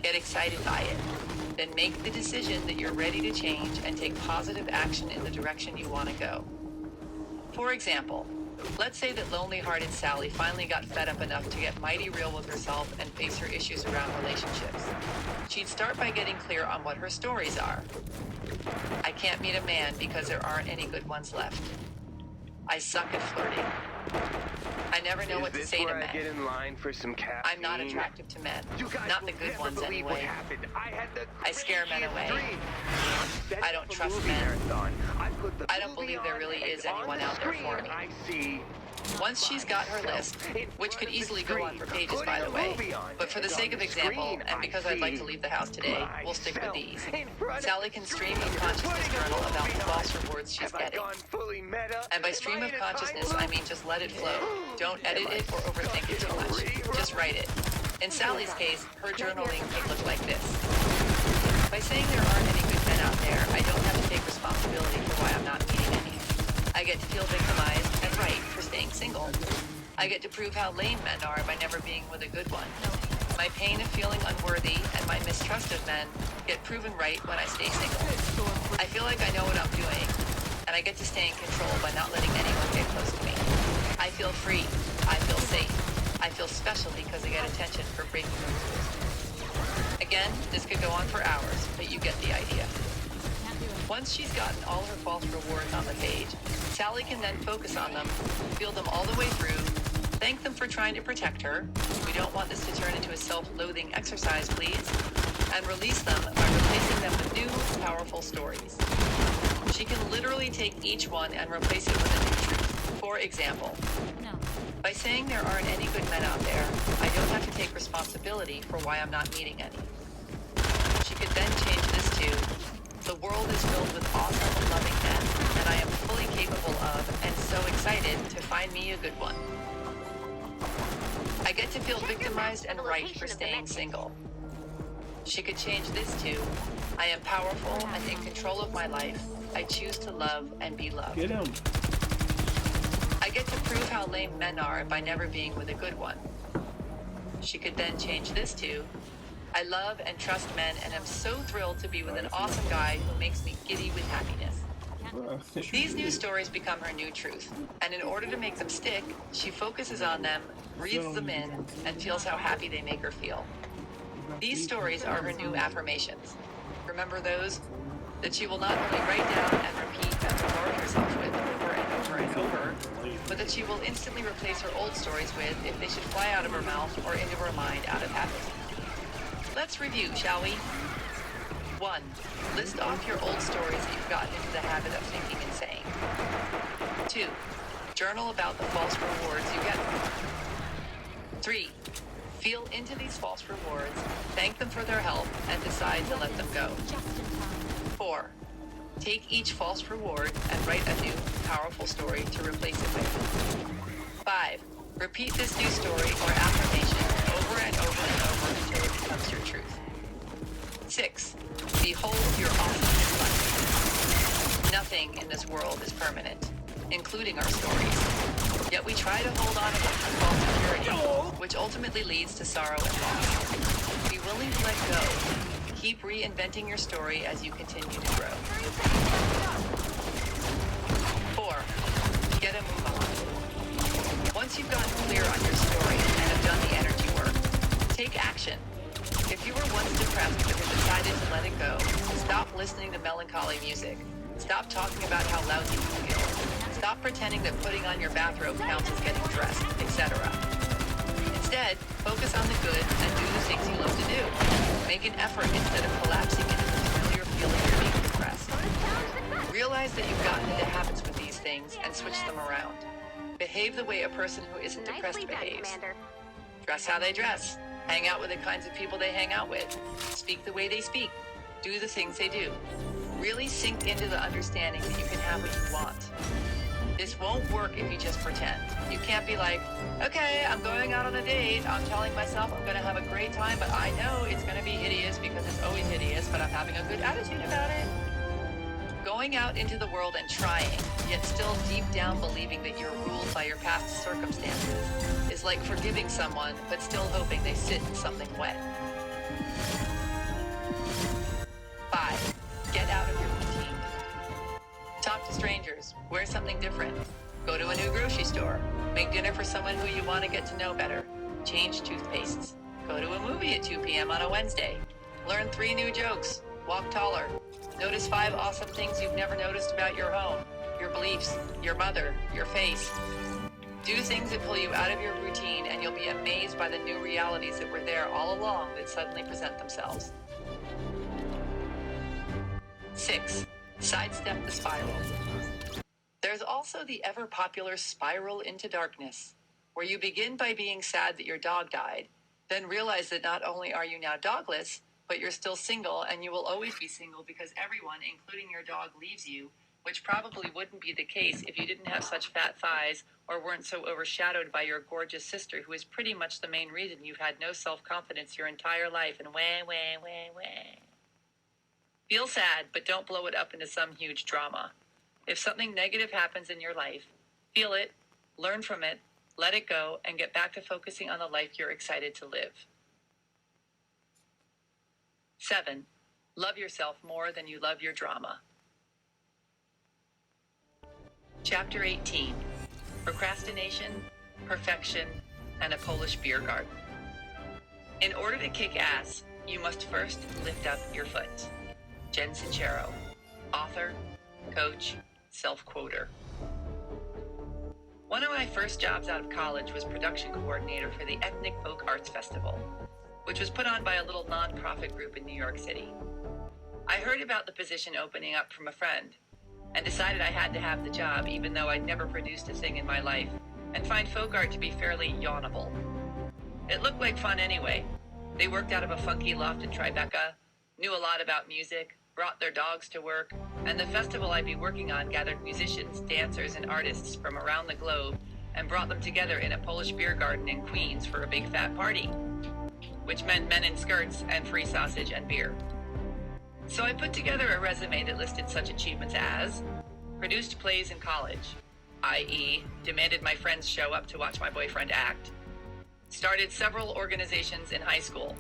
Get excited by it. Then make the decision that you're ready to change and take positive action in the direction you want to go. For example, let's say that lonely-hearted Sally finally got fed up enough to get mighty real with herself and face her issues around relationships. She'd start by getting clear on what her stories are. I can't meet a man because there aren't any good ones left. I suck at flirting. I never know what to say to men. I get in line for some caffeine? I'm not attractive to men. Not the good ones anyway. I scare men away. I don't trust men. I don't believe there really is anyone out there for me. Once she's got her list, which could easily go on for pages, by the way, but for the sake of example, and because I'd like to leave the house today, we'll stick with these. Sally can stream of consciousness journal about the false rewards she's getting. And by stream of consciousness, I mean just let it flow. Don't edit it or overthink it too much. Just write it. In Sally's case, her journaling could look like this. By saying there aren't any good men out there, I don't have to take responsibility for why I'm not meeting any. I get to feel victimized and right for staying single. I get to prove how lame men are by never being with a good one. My pain of feeling unworthy and my mistrust of men get proven right when I stay single. I feel like I know what I'm doing, and I get to stay in control by not letting anyone get close to me. I feel free. I feel safe. I feel special because I get attention for breaking the rules. Again, this could go on for hours, but you get the idea. Once she's gotten all her false rewards on the page, Sally can then focus on them, feel them all the way through, thank them for trying to protect her. We don't want this to turn into a self-loathing exercise, please. And release them by replacing them with new, powerful stories. She can literally take each one and replace it with a new truth. For example, by saying there aren't any good men out there, I don't have to take responsibility for why I'm not meeting any. She could then change this to, the world is filled with awesome and loving men, and I am fully capable of and so excited to find me a good one. I get to feel victimized and right for staying single. She could change this to, I am powerful and in control of my life. I choose to love and be loved. Get him. I get to prove how lame men are by never being with a good one. She could then change this to, I love and trust men and am so thrilled to be with an awesome guy who makes me giddy with happiness. bruh. These new stories become her new truth, and in order to make them stick, she focuses on them, breathes them in, and feels how happy they make her feel. These stories are her new affirmations. Remember those? That she will not only write down and repeat and reward herself with over and over and over, but that she will instantly replace her old stories with if they should fly out of her mouth or into her mind out of habit. Let's review, shall we? 1. List off your old stories that you've gotten into the habit of thinking and saying. 2. Journal about the false rewards you get. 3. Feel into these false rewards, thank them for their help, and decide to let them go. 4. Take each false reward and write a new, powerful story to replace it with. 5. Repeat this new story or affirmation over and over and over until it becomes your truth. 6. Behold your awesome life. Nothing in this world is permanent, including our stories. Yet we try to hold on to them with false security, which ultimately leads to sorrow and loss. Be willing to let go. Keep reinventing your story as you continue to grow. 4. Get a move on. Once you've gotten clear on your story and have done the energy work, take action. If you were once depressed but have decided to let it go, stop listening to melancholy music. Stop talking about how lousy you feel. Stop pretending that putting on your bathrobe counts as getting dressed, etc. Instead, focus on the good and do the things you love to do. Make an effort instead of collapsing into the familiar feeling of being depressed. Realize that you've gotten into habits with these things and switch them around. Behave the way a person who isn't depressed behaves. Dress how they dress. Hang out with the kinds of people they hang out with. Speak the way they speak. Do the things they do. Really sink into the understanding that you can have what you want. This won't work if you just pretend. You can't be like, okay, I'm going out on a date. I'm telling myself I'm going to have a great time, but I know it's going to be hideous because it's always hideous, but I'm having a good attitude about it. Going out into the world and trying, yet still deep down believing that you're ruled by your past circumstances, is like forgiving someone, but still hoping they sit in something wet. 5. Get out of your routine. Talk to strangers. Wear something different. Go to a new grocery store. Make dinner for someone who you want to get to know better. Change toothpastes. Go to a movie at 2 p.m. on a Wednesday. Learn 3 new jokes. Walk taller. Notice 5 awesome things you've never noticed about your home, your beliefs, your mother, your face. Do things that pull you out of your routine, and you'll be amazed by the new realities that were there all along that suddenly present themselves. 6. Sidestep the spiral. There's also the ever-popular spiral into darkness, where you begin by being sad that your dog died, then realize that not only are you now dogless, but you're still single, and you will always be single because everyone, including your dog, leaves you, which probably wouldn't be the case if you didn't have such fat thighs or weren't so overshadowed by your gorgeous sister, who is pretty much the main reason you've had no self-confidence your entire life, and wah. Feel sad, but don't blow it up into some huge drama. If something negative happens in your life, feel it, learn from it, let it go, and get back to focusing on the life you're excited to live. 7. Love yourself more than you love your drama. Chapter 18. Procrastination, Perfection, and a Polish Beer Garden. In order to kick ass, you must first lift up your foot. Jen Sincero, author, coach, self-quoter. One of my first jobs out of college was production coordinator for the Ethnic Folk Arts Festival, which was put on by a little nonprofit group in New York City. I heard about the position opening up from a friend and decided I had to have the job, even though I'd never produced a thing in my life, and find folk art to be fairly yawnable. It looked like fun anyway. They worked out of a funky loft in Tribeca, knew a lot about music, brought their dogs to work, and the festival I'd be working on gathered musicians, dancers, and artists from around the globe and brought them together in a Polish beer garden in Queens for a big fat party, which meant men in skirts and free sausage and beer. So I put together a resume that listed such achievements as produced plays in college, i.e., demanded my friends show up to watch my boyfriend act, started several organizations in high school,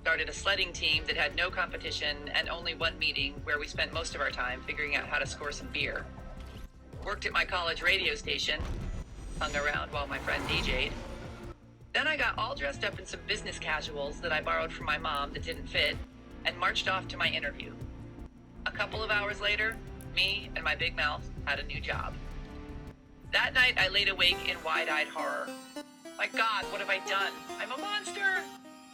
Started a sledding team that had no competition and only one meeting where we spent most of our time figuring out how to score some beer. Worked at my college radio station, hung around while my friend DJ'd. Then I got all dressed up in some business casuals that I borrowed from my mom that didn't fit and marched off to my interview. A couple of hours later, me and my big mouth had a new job. That night I laid awake in wide-eyed horror. My God, what have I done? I'm a monster!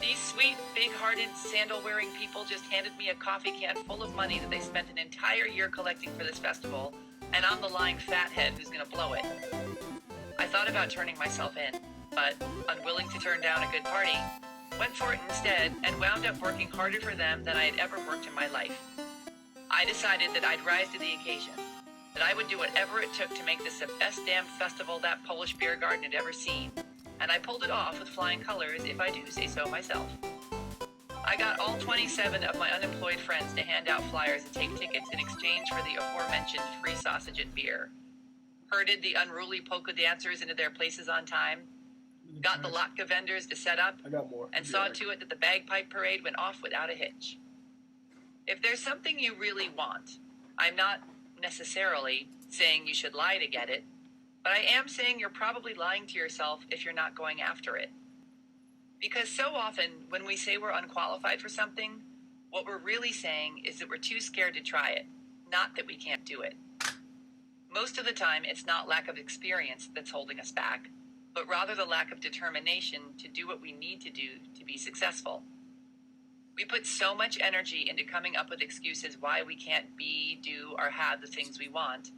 These sweet, big-hearted, sandal-wearing people just handed me a coffee can full of money that they spent an entire year collecting for this festival, and I'm the lying fathead who's gonna blow it. I thought about turning myself in, but, unwilling to turn down a good party, went for it instead and wound up working harder for them than I had ever worked in my life. I decided that I'd rise to the occasion, that I would do whatever it took to make this the best damn festival that Polish beer garden had ever seen. And I pulled it off with flying colors, if I do say so myself. I got all 27 of my unemployed friends to hand out flyers and take tickets in exchange for the aforementioned free sausage and beer. Herded the unruly polka dancers into their places on time. Got the latke vendors to set up. I got more. And saw to it that the bagpipe parade went off without a hitch. If there's something you really want, I'm not necessarily saying you should lie to get it, but I am saying you're probably lying to yourself if you're not going after it. Because so often, when we say we're unqualified for something, what we're really saying is that we're too scared to try it, not that we can't do it. Most of the time, it's not lack of experience that's holding us back, but rather the lack of determination to do what we need to do to be successful. We put so much energy into coming up with excuses why we can't be, do, or have the things we want,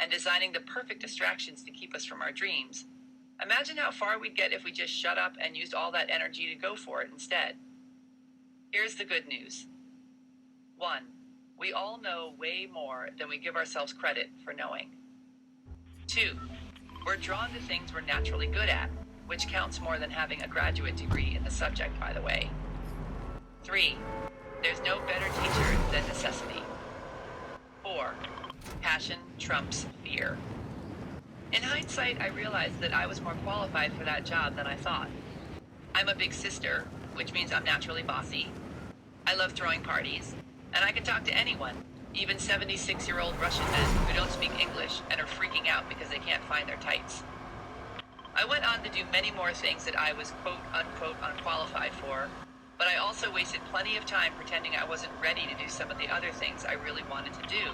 and designing the perfect distractions to keep us from our dreams. Imagine how far we'd get if we just shut up and used all that energy to go for it instead. Here's the good news. 1, we all know way more than we give ourselves credit for knowing. 2, we're drawn to things we're naturally good at, which counts more than having a graduate degree in the subject, by the way. 3, there's no better teacher than necessity. 4, passion trumps fear. In hindsight, I realized that I was more qualified for that job than I thought. I'm a big sister, which means I'm naturally bossy. I love throwing parties, and I can talk to anyone, even 76-year-old Russian men who don't speak English and are freaking out because they can't find their tights. I went on to do many more things that I was quote-unquote unqualified for, but I also wasted plenty of time pretending I wasn't ready to do some of the other things I really wanted to do.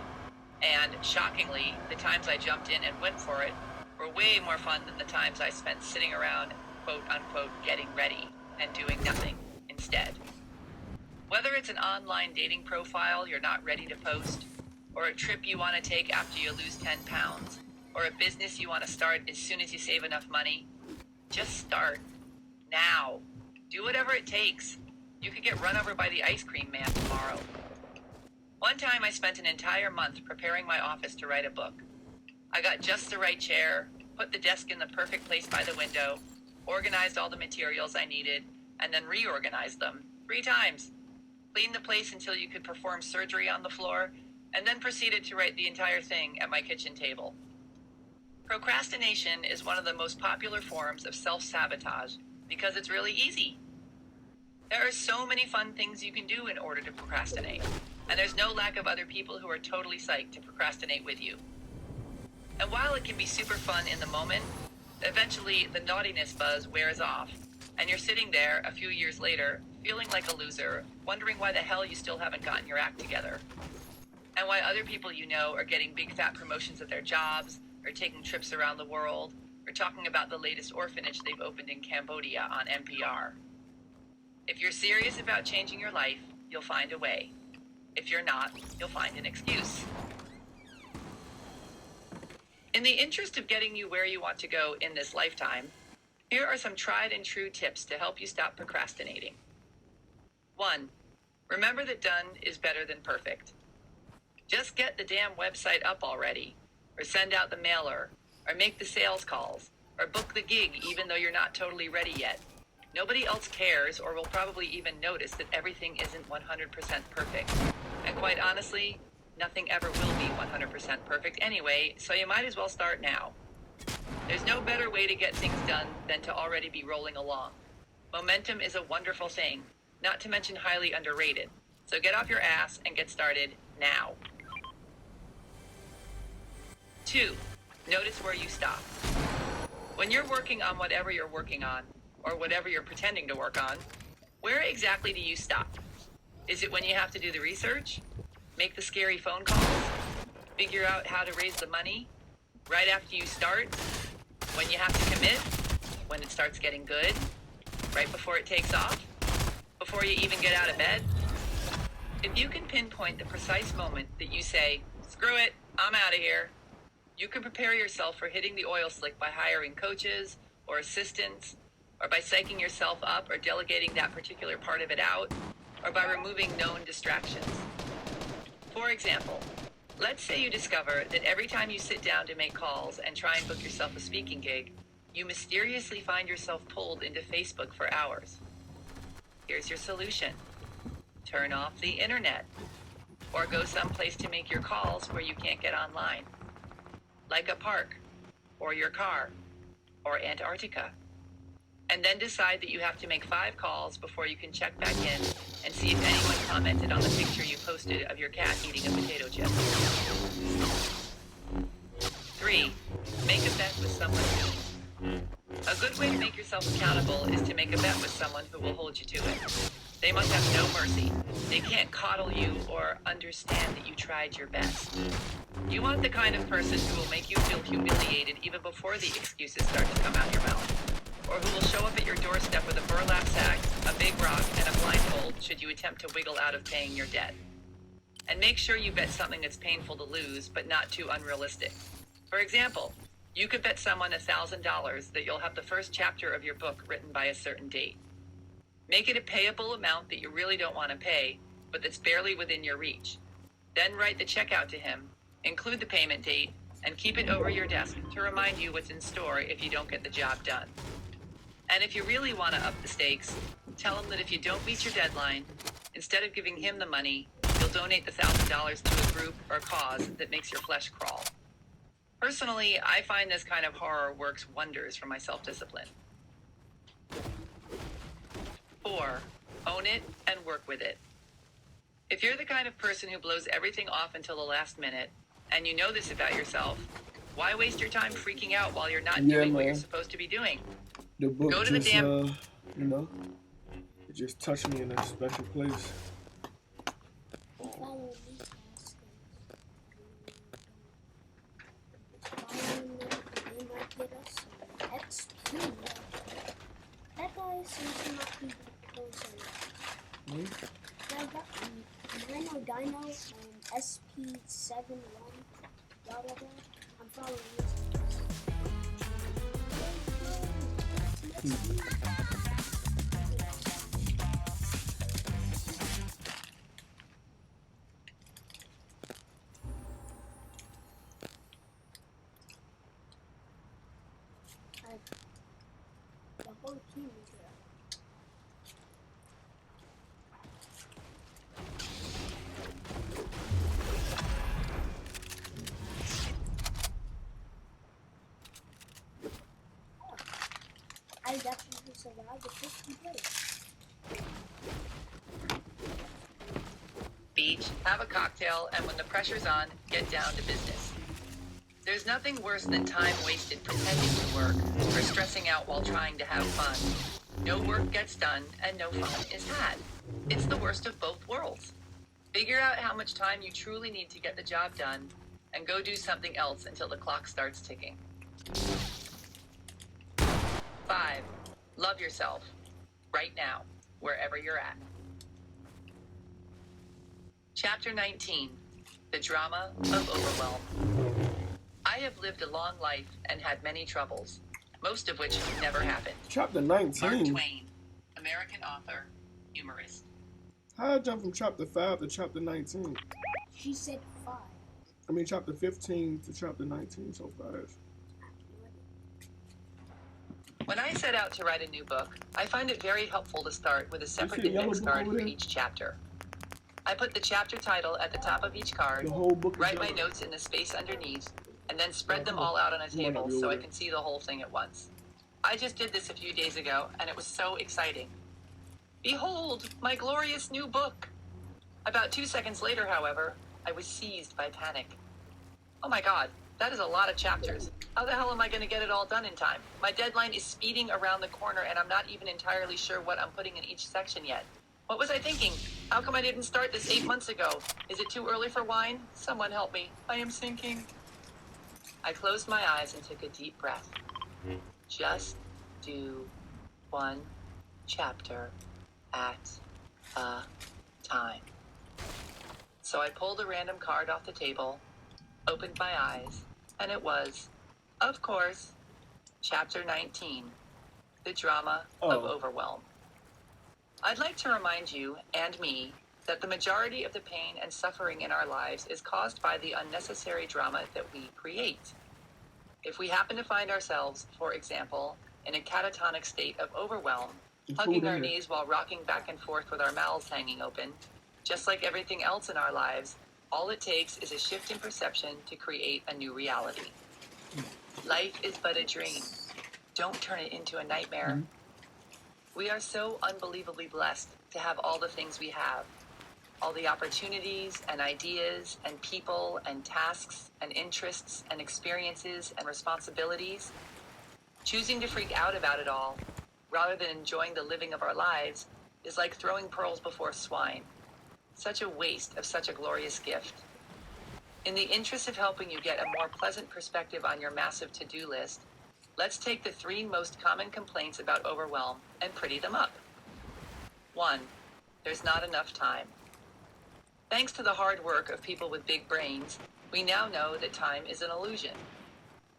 And, shockingly, the times I jumped in and went for it were way more fun than the times I spent sitting around, quote-unquote, getting ready and doing nothing instead. Whether it's an online dating profile you're not ready to post, or a trip you want to take after you lose 10 pounds, or a business you want to start as soon as you save enough money, just start. Now. Do whatever it takes. You could get run over by the ice cream man tomorrow. One time I spent an entire month preparing my office to write a book. I got just the right chair, put the desk in the perfect place by the window, organized all the materials I needed, and then reorganized them 3 times. Cleaned the place until you could perform surgery on the floor, and then proceeded to write the entire thing at my kitchen table. Procrastination is one of the most popular forms of self-sabotage because it's really easy. There are so many fun things you can do in order to procrastinate, and there's no lack of other people who are totally psyched to procrastinate with you. And while it can be super fun in the moment, eventually the naughtiness buzz wears off, and you're sitting there a few years later, feeling like a loser, wondering why the hell you still haven't gotten your act together. And why other people you know are getting big fat promotions at their jobs, or taking trips around the world, or talking about the latest orphanage they've opened in Cambodia on NPR. If you're serious about changing your life, you'll find a way. If you're not, you'll find an excuse. In the interest of getting you where you want to go in this lifetime, here are some tried and true tips to help you stop procrastinating. 1, remember that done is better than perfect. Just get the damn website up already, or send out the mailer, or make the sales calls, or book the gig even though you're not totally ready yet. Nobody else cares or will probably even notice that everything isn't 100% perfect. And quite honestly, nothing ever will be 100% perfect anyway, so you might as well start now. There's no better way to get things done than to already be rolling along. Momentum is a wonderful thing, not to mention highly underrated. So get off your ass and get started now. 2. Notice where you stop. When you're working on whatever you're working on, or whatever you're pretending to work on, where exactly do you stop? Is it when you have to do the research? Make the scary phone calls? Figure out how to raise the money? Right after you start? When you have to commit? When it starts getting good? Right before it takes off? Before you even get out of bed? If you can pinpoint the precise moment that you say, screw it, I'm out of here, you can prepare yourself for hitting the oil slick by hiring coaches or assistants, or by psyching yourself up or delegating that particular part of it out, or by removing known distractions. For example, let's say you discover that every time you sit down to make calls and try and book yourself a speaking gig, you mysteriously find yourself pulled into Facebook for hours. Here's your solution. Turn off the internet, or go someplace to make your calls where you can't get online, like a park, or your car, or Antarctica. And then decide that you have to make 5 calls before you can check back in and see if anyone commented on the picture you posted of your cat eating a potato chip. 3. Make a bet with someone new. A good way to make yourself accountable is to make a bet with someone who will hold you to it. They must have no mercy. They can't coddle you or understand that you tried your best. You want the kind of person who will make you feel humiliated even before the excuses start to come out your mouth, or who will show up at your doorstep with a burlap sack, a big rock, and a blindfold should you attempt to wiggle out of paying your debt. And make sure you bet something that's painful to lose, but not too unrealistic. For example, you could bet someone $1,000 that you'll have the first chapter of your book written by a certain date. Make it a payable amount that you really don't want to pay, but that's barely within your reach. Then write the check out to him, include the payment date, and keep it over your desk to remind you what's in store if you don't get the job done. And if you really want to up the stakes, tell him that if you don't meet your deadline, instead of giving him the money, you'll donate the $1,000 to a group or cause that makes your flesh crawl. Personally, I find this kind of horror works wonders for my self-discipline. 4. Own it and work with it. If you're the kind of person who blows everything off until the last minute, and you know this about yourself, why waste your time freaking out while you're not doing what you're supposed to be doing? The book Go to the just, damn... it just touched me in a special place. Follow me, they might get us some XP. That guy seems to not be close enough. Dino Dino and SP71, blah blah blah. I'm following you. The whole team is here. I definitely survived the 50 days. Beach, have a cocktail, and when the pressure's on, get down to business. There's nothing worse than time wasted pretending to work or stressing out while trying to have fun. No work gets done and no fun is had. It's the worst of both worlds. Figure out how much time you truly need to get the job done and go do something else until the clock starts ticking. 5. Love yourself. Right now, wherever you're at. Chapter 19. The Drama of Overwhelm. I have lived a long life and had many troubles, most of which never happened. Chapter Mark 19. Twain, American author, humorist. How I jump from chapter 5 to chapter 19? She said 5. I mean, chapter 15 to chapter 19 so fast. When I set out to write a new book, I find it very helpful to start with a separate see a yellow index book card over for there? each chapter. I put the chapter title at the top of each card, The whole book is write my yellow. notes in the space underneath, and then spread them all out on a table so I can see the whole thing at once. I just did this a few days ago, and it was so exciting. Behold, my glorious new book. About 2 seconds later, however, I was seized by panic. Oh my God, that is a lot of chapters. How the hell am I going to get it all done in time? My deadline is speeding around the corner and I'm not even entirely sure what I'm putting in each section yet. What was I thinking? How come I didn't start this 8 months ago? Is it too early for wine? Someone help me. I am sinking. I closed my eyes and took a deep breath. Just do one chapter at a time. So I pulled a random card off the table, opened my eyes, and it was, of course, Chapter 19, The Drama of Overwhelm. I'd like to remind you, and me, that the majority of the pain and suffering in our lives is caused by the unnecessary drama that we create. If we happen to find ourselves, for example, in a catatonic state of overwhelm, hugging our knees while rocking back and forth with our mouths hanging open, just like everything else in our lives, all it takes is a shift in perception to create a new reality. Life is but a dream. Don't turn it into a nightmare. We are so unbelievably blessed to have all the things we have. All the opportunities and ideas and people and tasks and interests and experiences and responsibilities. Choosing to freak out about it all, rather than enjoying the living of our lives, is like throwing pearls before swine. Such a waste of such a glorious gift. In the interest of helping you get a more pleasant perspective on your massive to-do list, let's take the 3 most common complaints about overwhelm and pretty them up. 1. There's not enough time. Thanks to the hard work of people with big brains, we now know that time is an illusion.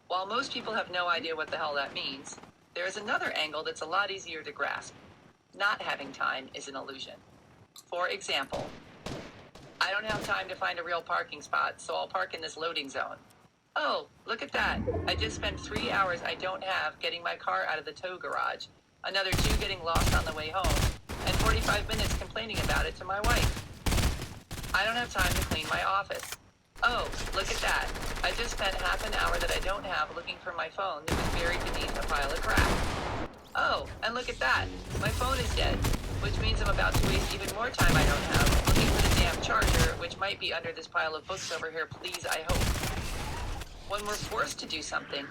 While most people have no idea what the hell that means, there is another angle that's a lot easier to grasp. Not having time is an illusion. For example, I don't have time to find a real parking spot, so I'll park in this loading zone. Oh, look at that. I just spent 3 hours I don't have getting my car out of the tow garage, another 2 getting lost on the way home, and 45 minutes complaining about it to my wife. I don't have time to clean my office. Oh, look at that. I just spent half an hour that I don't have looking for my phone that was buried beneath a pile of crap. Oh, and look at that. My phone is dead, which means I'm about to waste even more time I don't have looking for the damn charger, which might be under this pile of books over here, please, I hope. When we're forced to do something,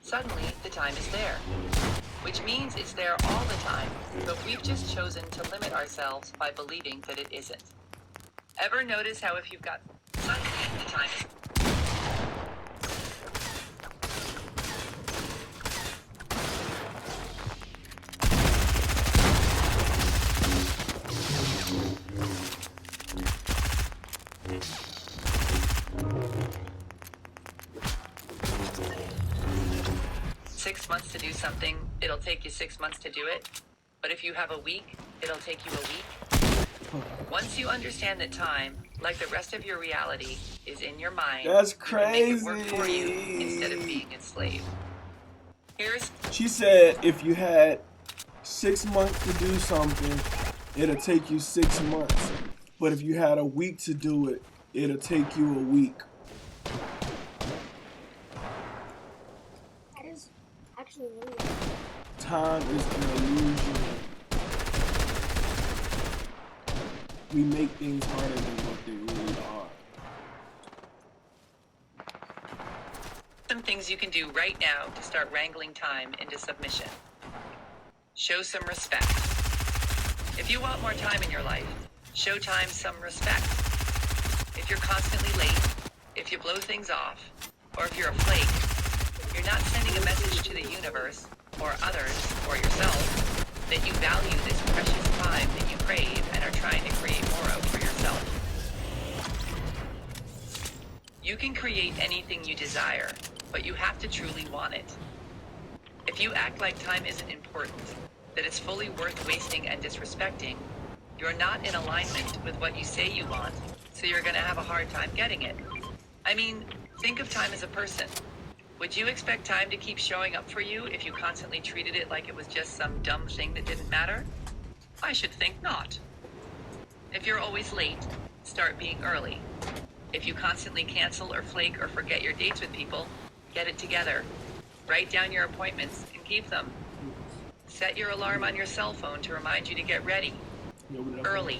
suddenly the time is there, which means it's there all the time, but we've just chosen to limit ourselves by believing that it isn't. Ever notice how if you've got suddenly the time is 6 months to do something, it'll take you 6 months to do it. But if you have a week, it'll take you a week. Once you understand that time, like the rest of your reality, is in your mind, That's you can make it work crazy. for you instead of being enslaved. She said if you had 6 months to do something, it'll take you 6 months. But if you had a week to do it, it'll take you a week. That is actually really Time is an illusion. We make things harder than what they really are. Some things you can do right now to start wrangling time into submission. Show some respect. If you want more time in your life, show time some respect. If you're constantly late, if you blow things off, or if you're a flake, you're not sending a message to the universe, or others, or yourself, that you value this precious time that you crave and are trying to create more of for yourself. You can create anything you desire, but you have to truly want it. If you act like time isn't important, that it's fully worth wasting and disrespecting, you're not in alignment with what you say you want, so you're going to have a hard time getting it. I mean, think of time as a person. Would you expect time to keep showing up for you if you constantly treated it like it was just some dumb thing that didn't matter? I should think not. If you're always late, start being early. If you constantly cancel or flake or forget your dates with people, get it together. Write down your appointments and keep them. Set your alarm on your cell phone to remind you to get ready. Early.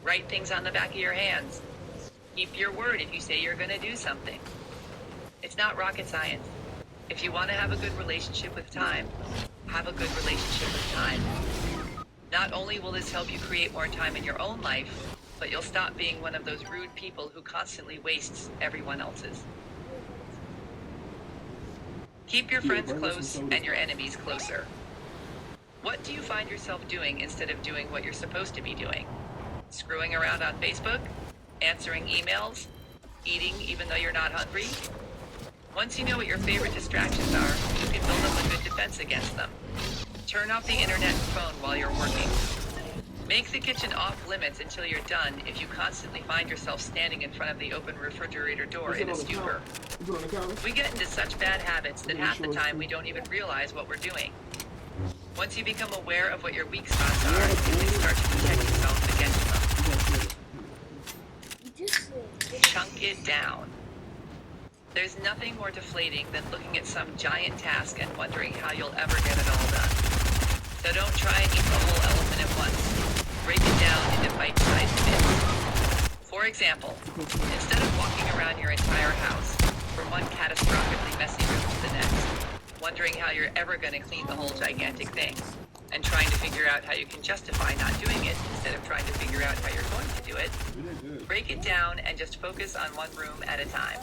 Write things on the back of your hands. Keep your word if you say you're going to do something. It's not rocket science. If you want to have a good relationship with time, have a good relationship with time. Not only will this help you create more time in your own life, but you'll stop being one of those rude people who constantly wastes everyone else's. Keep your friends close and your enemies closer. What do you find yourself doing instead of doing what you're supposed to be doing? Screwing around on Facebook? Answering emails? Eating even though you're not hungry? Once you know what your favorite distractions are, you can build up a good defense against them. Turn off the internet and phone while you're working. Make the kitchen off limits until you're done if you constantly find yourself standing in front of the open refrigerator door in a stupor. We get into such bad habits that half the time we don't even realize what we're doing. Once you become aware of what your weak spots are, you can start to protect yourself against them. Chunk it down. There's nothing more deflating than looking at some giant task and wondering how you'll ever get it all done. So don't try and eat the whole elephant at once. Break it down into bite-sized bits. For example, instead of walking around your entire house from one catastrophically messy room to the next, wondering how you're ever going to clean the whole gigantic thing, and trying to figure out how you can justify not doing it instead of trying to figure out how you're going to do it, break it down and just focus on one room at a time.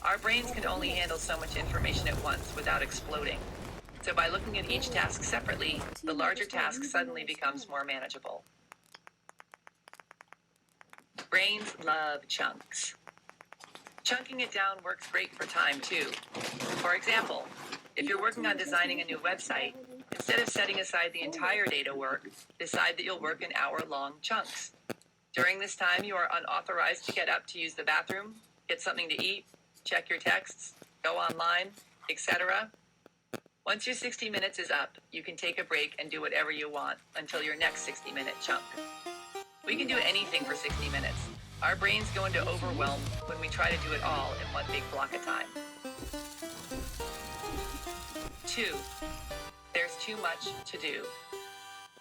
Our brains can only handle so much information at once without exploding. So by looking at each task separately, the larger task suddenly becomes more manageable. Brains love chunks. Chunking it down works great for time too. For example, if you're working on designing a new website, instead of setting aside the entire day to work, decide that you'll work in hour-long chunks. During this time, you are unauthorized to get up to use the bathroom, get something to eat, check your texts, go online, etc. Once your 60 minutes is up, you can take a break and do whatever you want until your next 60-minute chunk. We can do anything for 60 minutes. Our brains go into overwhelm when we try to do it all in one big block of time. 2. There's too much to do.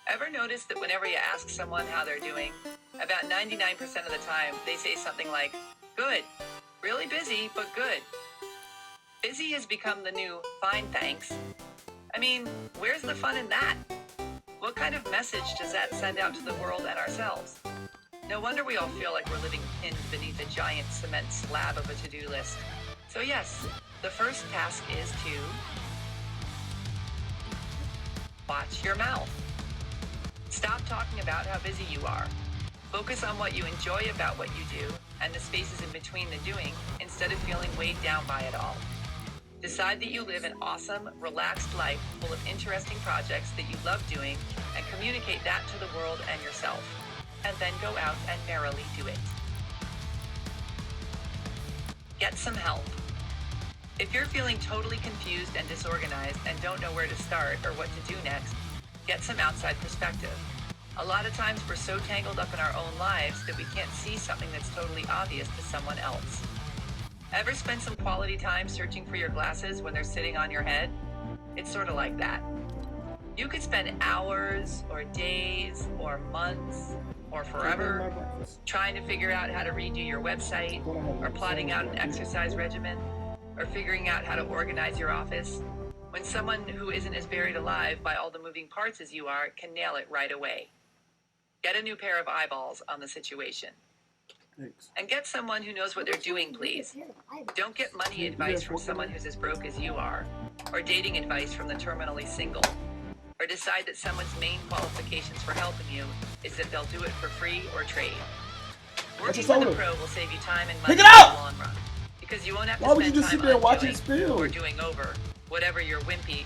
Ever notice that whenever you ask someone how they're doing, about 99% of the time they say something like, "Good. Really busy, but good." Busy has become the new "fine, thanks." I mean, where's the fun in that? What kind of message does that send out to the world and ourselves? No wonder we all feel like we're living pinned beneath a giant cement slab of a to-do list. So yes, the first task is to watch your mouth. Stop talking about how busy you are. Focus on what you enjoy about what you do and the spaces in between the doing instead of feeling weighed down by it all. Decide that you live an awesome, relaxed life full of interesting projects that you love doing and communicate that to the world and yourself. And then go out and merrily do it. Get some help. If you're feeling totally confused and disorganized and don't know where to start or what to do next, get some outside perspective. A lot of times we're so tangled up in our own lives that we can't see something that's totally obvious to someone else. Ever spend some quality time searching for your glasses when they're sitting on your head? It's sort of like that. You could spend hours or days or months or forever trying to figure out how to redo your website or plotting out an exercise regimen or figuring out how to organize your office when someone who isn't as buried alive by all the moving parts as you are can nail it right away. Get a new pair of eyeballs on the situation. Thanks. And get someone who knows what they're doing, please. Don't get money advice from someone who's as broke as you are, or dating advice from the terminally single, or decide that someone's main qualifications for helping you is that they'll do it for free or trade. Working with a pro will save you time and money in the long run, because you won't have to Why would you spend just sit time there and watch it undoing spill? or doing over whatever your wimpy,